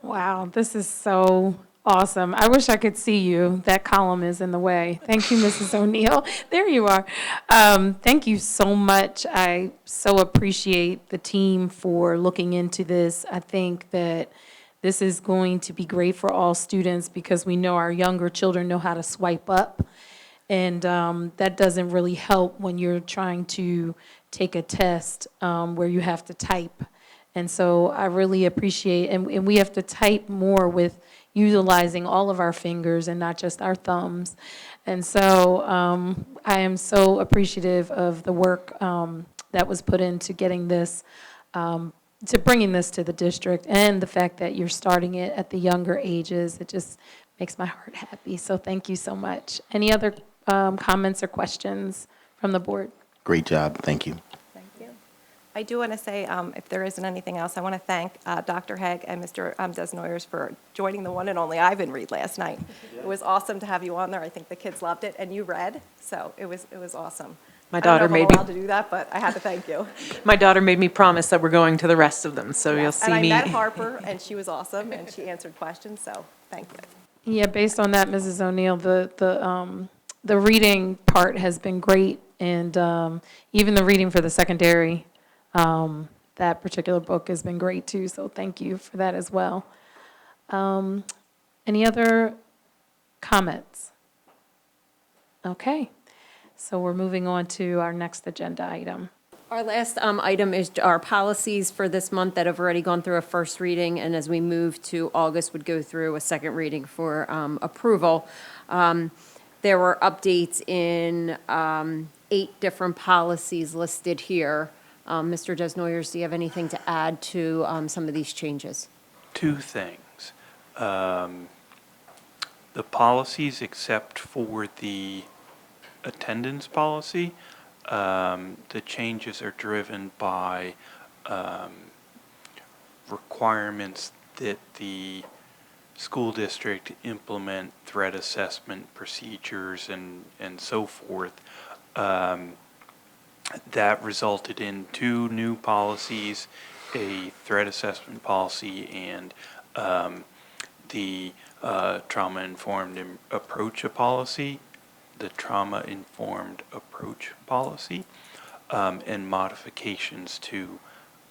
Wow, this is so awesome. I wish I could see you. That column is in the way. Thank you, Mrs. O'Neill. There you are. Thank you so much. I so appreciate the team for looking into this. I think that this is going to be great for all students because we know our younger children know how to swipe up. And that doesn't really help when you're trying to take a test where you have to type. And so I really appreciate, and we have to type more with utilizing all of our fingers and not just our thumbs. And so I am so appreciative of the work that was put into getting this, to bringing this to the district, and the fact that you're starting it at the younger ages. It just makes my heart happy. So thank you so much. Any other comments or questions from the board?
Great job. Thank you.
Thank you. I do want to say, if there isn't anything else, I want to thank Dr. Haig and Mr. Desnoyers for joining the one and only Ivan read last night. It was awesome to have you on there. I think the kids loved it, and you read, so it was awesome.
My daughter
I don't know
made
if
me,
I'm allowed to do that, but I had to thank you.
my daughter made me promise that we're going to the rest of them, so you'll
Yes,
see me.
And I met Harper, and she was awesome, and she answered questions, so thank you.
Yeah, based on that, Mrs. O'Neill, the reading part has been great, and even the reading for the secondary, that particular book has been great too, so thank you for that as well. Any other comments? Okay, so we're moving on to our next agenda item.
Our last item is our policies for this month that have already gone through a first reading, and as we move to August, would go through a second reading for approval. There were updates in 8 different policies listed here. Mr. Desnoyers, do you have anything to add to some of these changes?
2 things. The policies, except for the attendance policy, the changes are driven by requirements that the school district implement threat assessment procedures and so forth. That resulted in 2 new policies, a threat assessment policy and the trauma-informed approach policy, the trauma-informed approach policy, and modifications to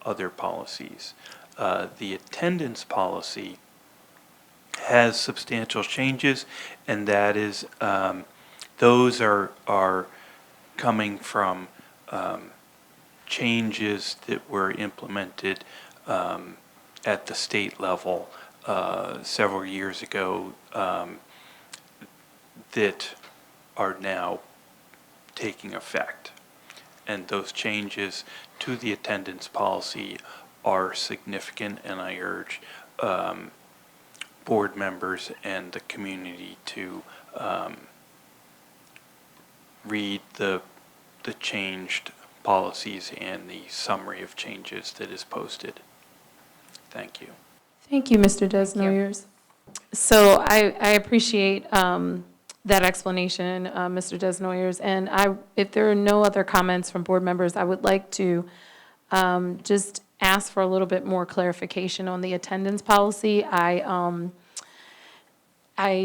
other policies. The attendance policy has substantial changes, and that is the those are coming from changes that were implemented at the state level several years ago that are now taking effect. And those changes to the attendance policy are significant, and I urge board members and the community to read the changed policies and the summary of changes that is posted. Thank you.
Thank you, Mr. Desnoyers. So I appreciate that explanation, Mr. Desnoyers. And if there are no other comments from board members, I would like to just ask for a little bit more clarification on the attendance policy. I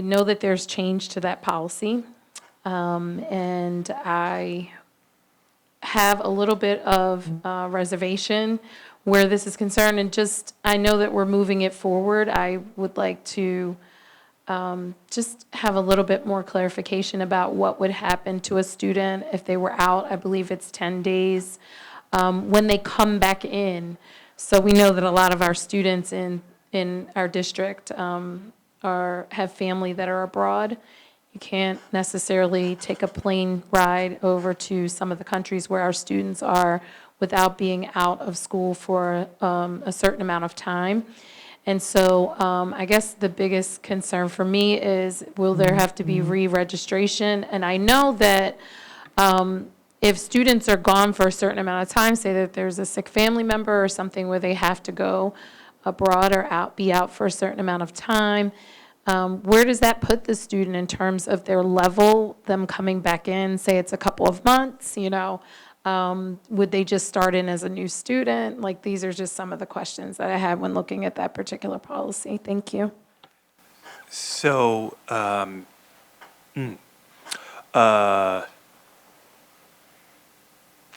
know that there's change to that policy, and I have a little bit of reservation where this is concerned, and just, I know that we're moving it forward. I would like to just have a little bit more clarification about what would happen to a student if they were out. I believe it's 10 days when they come back in. So we know that a lot of our students in our district have family that are abroad. You can't necessarily take a plane ride over to some of the countries where our students are without being out of school for a certain amount of time. And so I guess the biggest concern for me is, will there have to be re-registration? And I know that if students are gone for a certain amount of time, say that there's a sick family member or something where they have to go abroad or be out for a certain amount of time, where does that put the student in terms of their level, them coming back in, say it's a couple of months, would they just start in as a new student? Like, these are just some of the questions that I had when looking at that particular policy. Thank you.
So,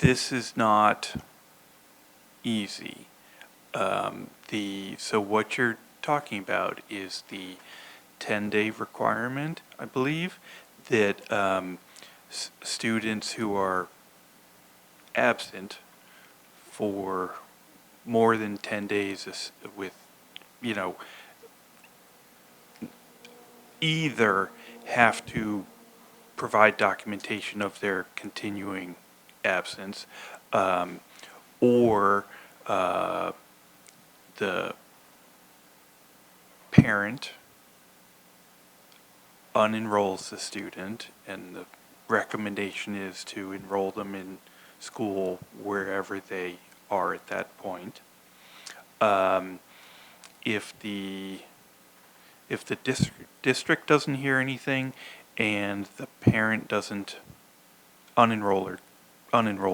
this is not easy. So what you're talking about is the 10-day requirement, I believe, that students who are absent for more than 10 days with, either have to provide documentation of their continuing absence, or the parent unenrolls the student, and the recommendation is to enroll them in school wherever they are at that point. If the district doesn't hear anything and the parent doesn't unenroll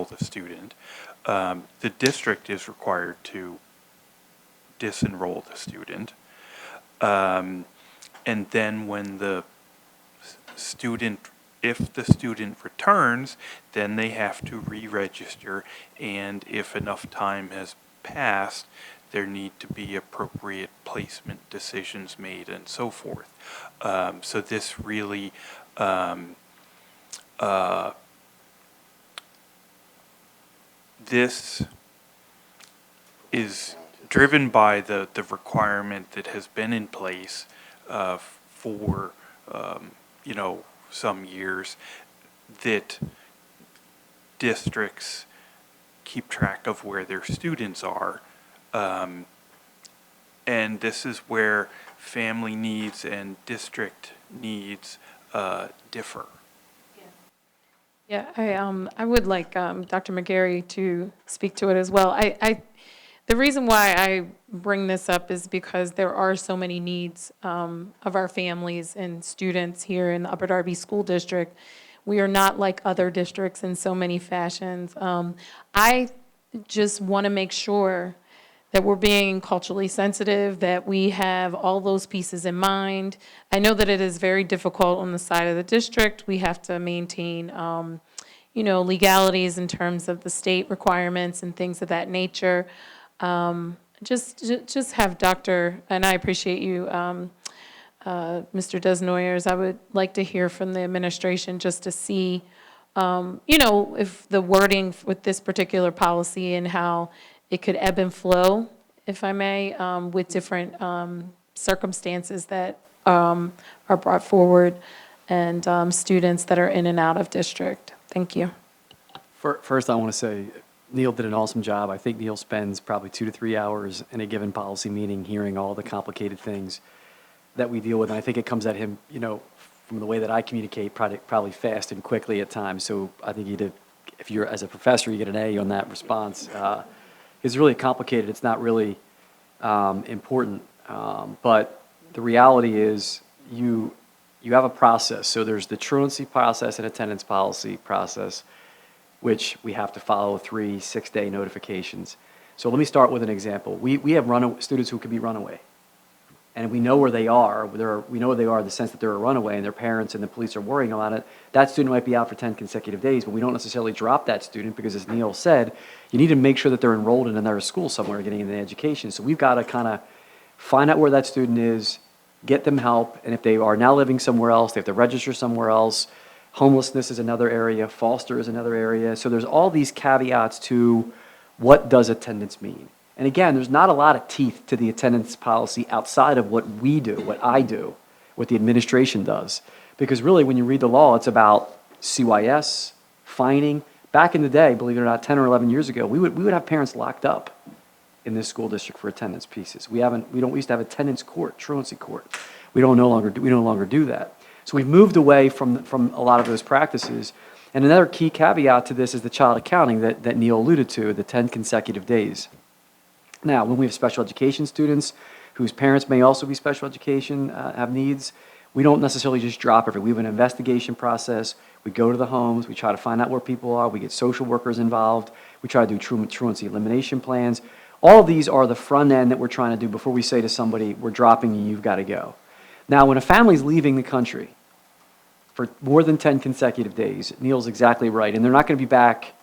the student, the district is required to disenroll the student. And then when if the student returns, then they have to re-register, and if enough time has passed, there need to be appropriate placement decisions made and so forth. So this really this is driven by the requirement that has been in place for some years, that districts keep track of where their students are, and this is where family needs and district needs differ.
Yeah, I would like Dr. McGarry to speak to it as well. The reason why I bring this up is because there are so many needs of our families and students here in the Upper Darby School District. We are not like other districts in so many fashions. I just want to make sure that we're being culturally sensitive, that we have all those pieces in mind. I know that it is very difficult on the side of the district. We have to maintain, legalities in terms of the state requirements and things of that nature. Just have Dr., and I appreciate you, Mr. Desnoyers, I would like to hear from the administration just to see, you know, if the wording with this particular policy and how it could ebb and flow, if I may, with different circumstances that are brought forward and students that are in and out of district. Thank you.
First, I want to say Neil did an awesome job. I think Neil spends probably 2 to 3 hours in a given policy meeting hearing all the complicated things that we deal with. And I think it comes at him, you know, from the way that I communicate, probably fast and quickly at times. So I think you did, if you're, as a professor, you get an A on that response. It's really complicated. It's not really important. But the reality is you have a process. So there's the truancy process and attendance policy process, which we have to follow 3 6-day notifications. So let me start with an example. We have students who could be runaway. And we know where they are. We know where they are in the sense that they're a runaway and their parents and the police are worrying about it. That student might be out for 10 consecutive days, but we don't necessarily drop that student because, as Neil said, you need to make sure that they're enrolled in another school somewhere getting an education. So we've got to kind of find out where that student is, get them help, and if they are now living somewhere else, they have to register somewhere else. Homelessness is another area. Foster is another area. So there's all these caveats to what does attendance mean. And again, there's not a lot of teeth to the attendance policy outside of what we do, what I do, what the administration does. Because really, when you read the law, it's about CYS, fining. Back in the day, believe it or not, 10 or 11 years ago, we would have parents locked up in this school district for attendance pieces. We used to have attendance court, truancy court. We no longer do that. So we've moved away from a lot of those practices. And another key caveat to this is the child accounting that Neil alluded to, the 10 consecutive days. Now, when we have special education students whose parents may also be special education, have needs, we don't necessarily just drop everything. We have an investigation process. We go to the homes. We try to find out where people are. We get social workers involved. We try to do truancy elimination plans. All of these are the front end that we're trying to do before we say to somebody, we're dropping you, you've got to go. Now, when a family's leaving the country for more than 10 consecutive days, Neil's exactly right, and they're not going to be back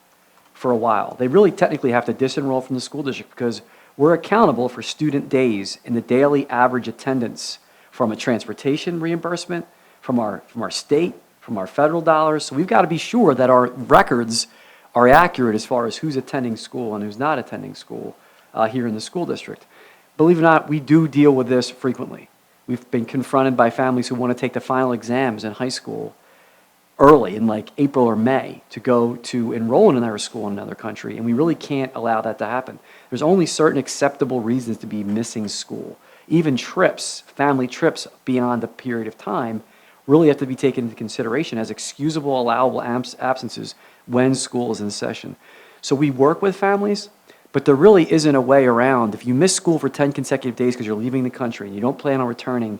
for a while. They really technically have to disenroll from the school district because we're accountable for student days in the daily average attendance from a transportation reimbursement, from our state, from our federal dollars. So we've got to be sure that our records are accurate as far as who's attending school and who's not attending school here in the school district. Believe it or not, we do deal with this frequently. We've been confronted by families who want to take the final exams in high school early in like April or May to go to enroll in another school in another country, and we really can't allow that to happen. There's only certain acceptable reasons to be missing school. Even trips, family trips beyond a period of time, really have to be taken into consideration as excusable, allowable absences when school is in session. So we work with families, but there really isn't a way around. If you miss school for 10 consecutive days because you're leaving the country and you don't plan on returning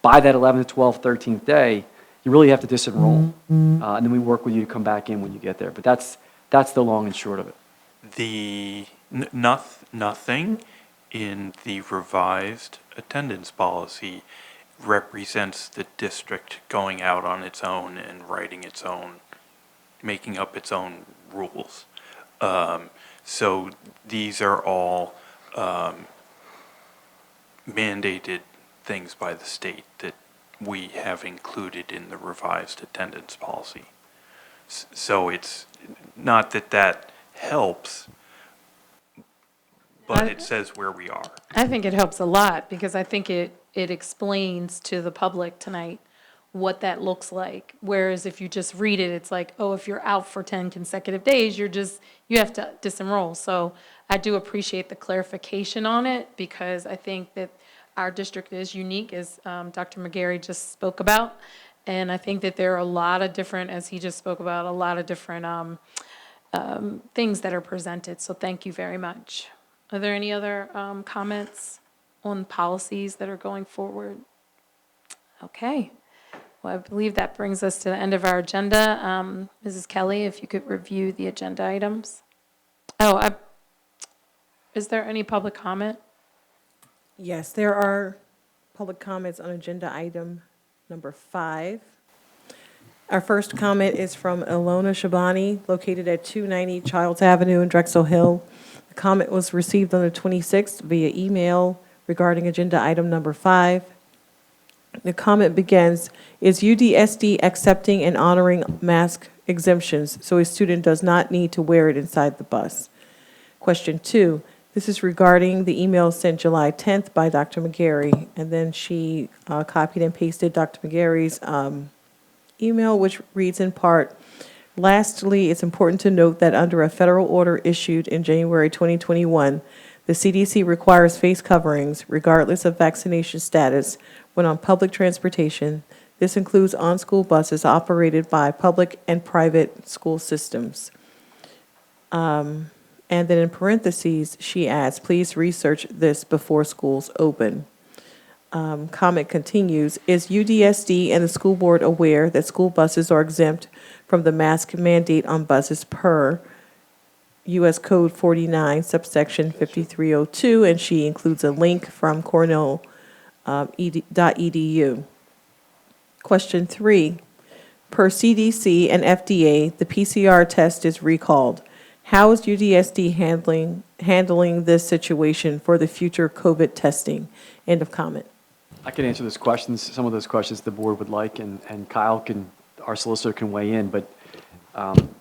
by that 11th, 12th, 13th day, you really have to disenroll. And then we work with you to come back in when you get there. But that's the long and short of it.
Nothing in the revised attendance policy represents the district going out on its own and writing its own, making up its own rules. So these are all mandated things by the state that we have included in the revised attendance policy. So it's not that helps, but it says where we are.
I think it helps a lot because I think it explains to the public tonight what that looks like. Whereas if you just read it, it's like, oh, if you're out for 10 consecutive days, you have to disenroll. So I do appreciate the clarification on it because I think that our district is unique, as Dr. McGarry just spoke about. And I think that there are a lot of different, as he just spoke about, a lot of different things that are presented. So thank you very much. Are there any other comments on policies that are going forward? Okay. Well, I believe that brings us to the end of our agenda. Mrs. Kelly, if you could review the agenda items. Is there any public comment?
Yes, there are public comments on agenda item number 5. Our first comment is from Ilona Shabani, located at 290 Childs Avenue in Drexel Hill. The comment was received on the 26th via email regarding agenda item number 5. The comment begins, is UDSD accepting and honoring mask exemptions so a student does not need to wear it inside the bus? Question 2, this is regarding the email sent July 10th by Dr. McGarry, and then she copied and pasted Dr. McGarry's email, which reads in part, lastly, it's important to note that under a federal order issued in January 2021, the CDC requires face coverings regardless of vaccination status when on public transportation. This includes on-school buses operated by public and private school systems. And then in parentheses, she adds, please research this before schools open. Comment continues, is UDSD and the school board aware that school buses are exempt from the mask mandate on buses per U.S. Code 49, subsection 5302, and she includes a link from cornell.edu. Question 3, per CDC and FDA, the PCR test is recalled. How is UDSD handling this situation for the future COVID testing? End of comment.
I can answer those questions, some of those questions the board would like, and Kyle our solicitor can weigh in, but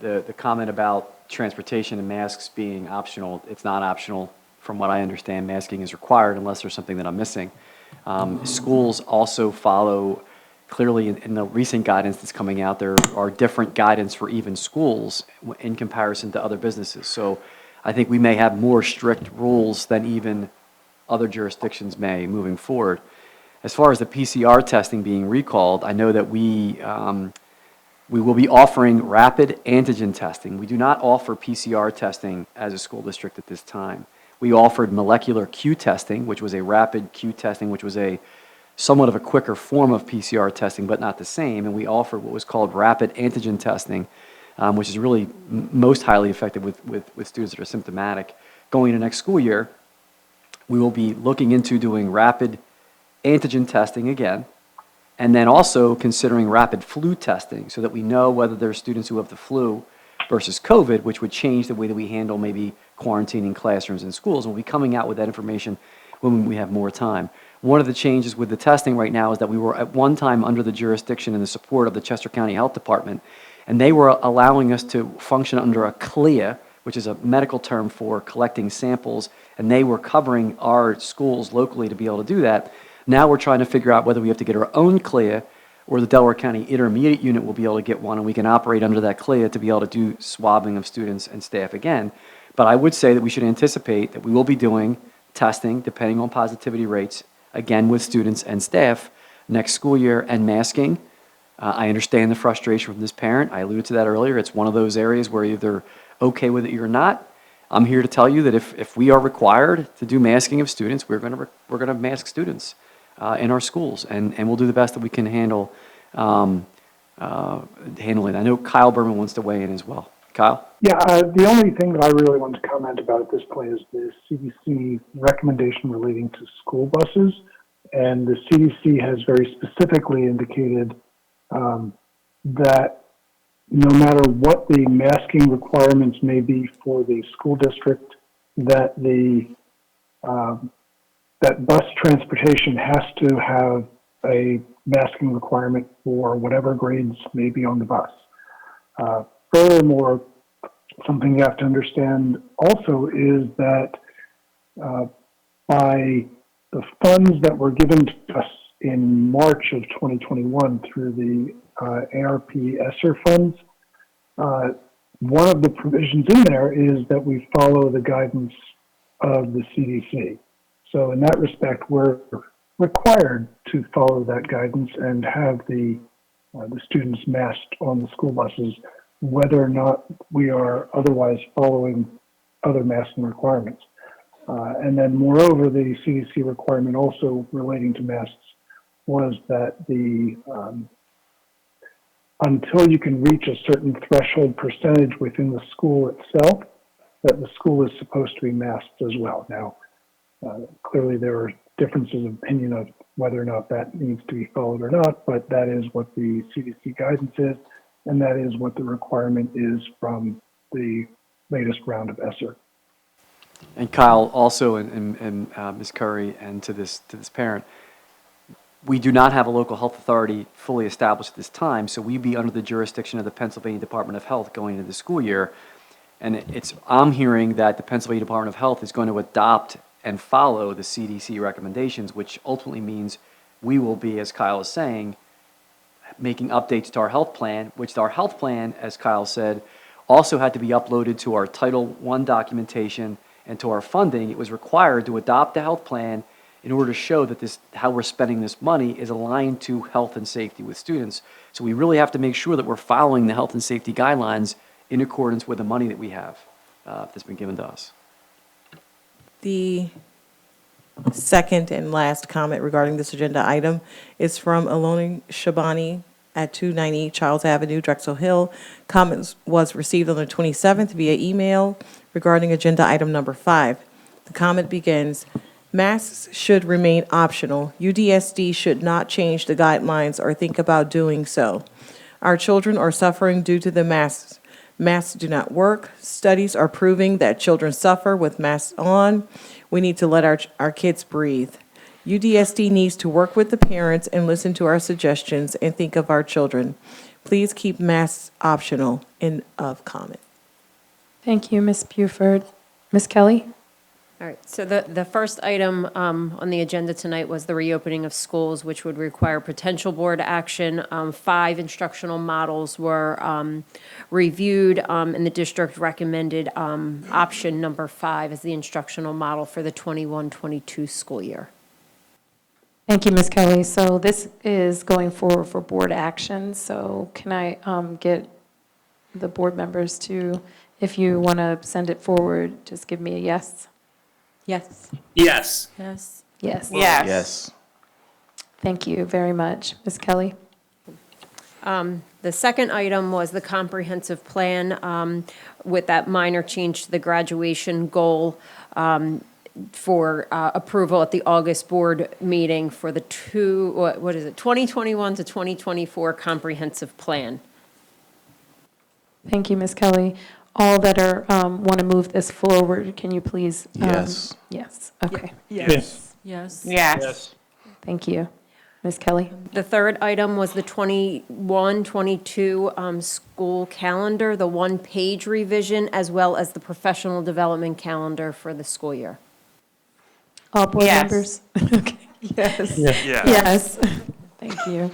the comment about transportation and masks being optional, it's not optional. From what I understand, masking is required unless there's something that I'm missing. Schools also follow, clearly in the recent guidance that's coming out, there are different guidance for even schools in comparison to other businesses. So I think we may have more strict rules than even other jurisdictions may moving forward. As far as the PCR testing being recalled, I know that we will be offering rapid antigen testing. We do not offer PCR testing as a school district at this time. We offered molecular Q testing, which was a rapid Q testing, which was a somewhat of a quicker form of PCR testing, but not the same. And we offered what was called rapid antigen testing, which is really most highly effective with students that are symptomatic. Going into next school year, we will be looking into doing rapid antigen testing again, and then also considering rapid flu testing so that we know whether there are students who have the flu versus COVID, which would change the way that we handle maybe quarantining classrooms and schools. And we'll be coming out with that information when we have more time. One of the changes with the testing right now is that we were at one time under the jurisdiction and the support of the Chester County Health Department, and they were allowing us to function under a CLIA, which is a medical term for collecting samples, and they were covering our schools locally to be able to do that. Now we're trying to figure out whether we have to get our own CLIA or the Delaware County Intermediate Unit will be able to get one, and we can operate under that CLIA to be able to do swabbing of students and staff again. But I would say that we should anticipate that we will be doing testing, depending on positivity rates, again with students and staff next school year, and masking. I understand the frustration from this parent. I alluded to that earlier. It's one of those areas where either okay with it or you're not. I'm here to tell you that if we are required to do masking of students, we're going to mask students in our schools, and we'll do the best that we can handle handling. I know Kyle Berman wants to weigh in as well. Kyle?
Yeah, the only thing that I really want to comment about at this point is the CDC recommendation relating to school buses. And the CDC has very specifically indicated that no matter what the masking requirements may be for the school district, that that bus transportation has to have a masking requirement for whatever grades may be on the bus. Furthermore, something you have to understand also is that by the funds that were given to us in March of 2021 through the ARP ESSER funds, one of the provisions in there is that we follow the guidance of the CDC. So in that respect, we're required to follow that guidance and have the students masked on the school buses, whether or not we are otherwise following other masking requirements. And then moreover, the CDC requirement also relating to masks was that until you can reach a certain threshold percentage within the school itself, that the school is supposed to be masked as well. Now, clearly there are differences of opinion of whether or not that needs to be followed or not, but that is what the CDC guidance is, and that is what the requirement is from the latest round of ESSER. And
Kyle, also, and Ms. Curry, and to this parent, we do not have a local health authority fully established at this time, so we'd be under the jurisdiction of the Pennsylvania Department of Health going into the school year. And I'm hearing that the Pennsylvania Department of Health is going to adopt and follow the CDC recommendations, which ultimately means we will be, as Kyle is saying, making updates to our health plan, which our health plan, as Kyle said, also had to be uploaded to our Title I documentation and to our funding. It was required to adopt the health plan in order to show that how we're spending this money is aligned to health and safety with students. So we really have to make sure that we're following the health and safety guidelines in accordance with the money that we have that's been given to us.
The second and last comment regarding this agenda item is from Aloni Shabani at 290 Charles Avenue, Drexel Hill. Comments was received on the 27th via email regarding agenda item number 5. The comment begins, masks should remain optional. UDSD should not change the guidelines or think about doing so. Our children are suffering due to the masks. Masks do not work. Studies are proving that children suffer with masks on. We need to let our kids breathe. UDSD needs to work with the parents and listen to our suggestions and think of our children. Please keep masks optional. End of comment.
Thank you, Ms. Buford. Ms. Kelly?
All right, so the first item on the agenda tonight was the reopening of schools, which would require potential board action. 5 instructional models were reviewed, and the district recommended option number 5 as the instructional model for the 21-22 school year.
Thank you, Ms. Kelly. So this is going forward for board action. So can I get the board members to, if you want to send it forward, just give me a yes?
Yes.
Yes.
Yes.
Yes.
Yes.
Yes.
Thank you very much. Ms. Kelly?
The second item was the comprehensive plan with that minor change to the graduation goal for approval at the August board meeting for the 2021 to 2024 comprehensive plan.
Thank you, Ms. Kelly. All that are, want to move this forward, can you please?
Yes.
Yes, okay.
Yes.
Yes.
Yes.
Thank you. Ms. Kelly?
The third item was the 21-22 school calendar, the one-page revision, as well as the professional development calendar for the school year.
All board
Yes.
members? Okay. Yes.
Yes.
Yes. Thank you.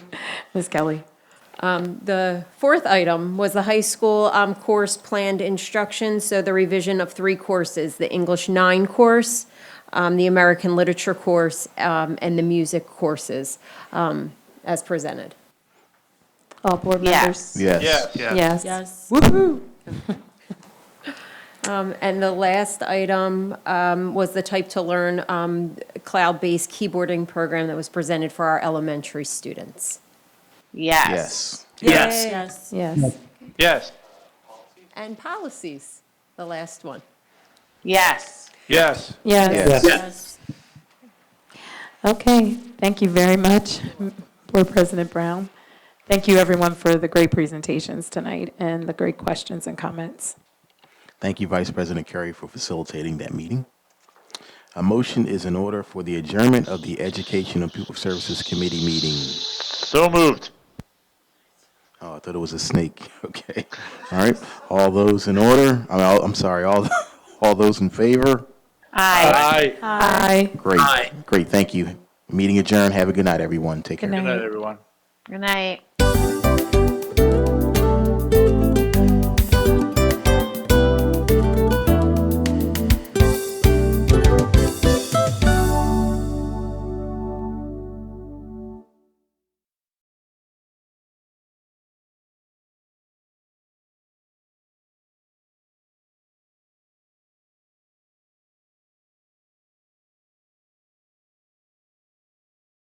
Ms. Kelly?
The fourth item was the high school course planned instruction, so the revision of 3 courses, the English 9 course, the American Literature course, and the music courses as presented.
All board
Yes.
members?
Yes.
Yes.
Yes.
Woo-hoo.
And the last item was the Type to Learn cloud-based keyboarding program that was presented for our elementary students.
Yes.
Yes.
Yes.
Yes.
Yes.
Yes.
And policies, the last one.
Yes.
Yes.
Yes.
Yes.
Okay, thank you very much, Board President Brown. Thank you, everyone, for the great presentations tonight and the great questions and comments.
Thank you, Vice President Curry, for facilitating that meeting. A motion is in order for the adjournment of the Education and Pupil Services Committee meeting.
So moved.
Oh, I thought it was a snake. Okay. All right. All those in order? I'm sorry. All those in favor?
Aye.
Aye.
Aye.
Great. Great. Thank you. Meeting adjourned. Have a good night, everyone. Take care.
Good
Good
night.
night, everyone.
Good night.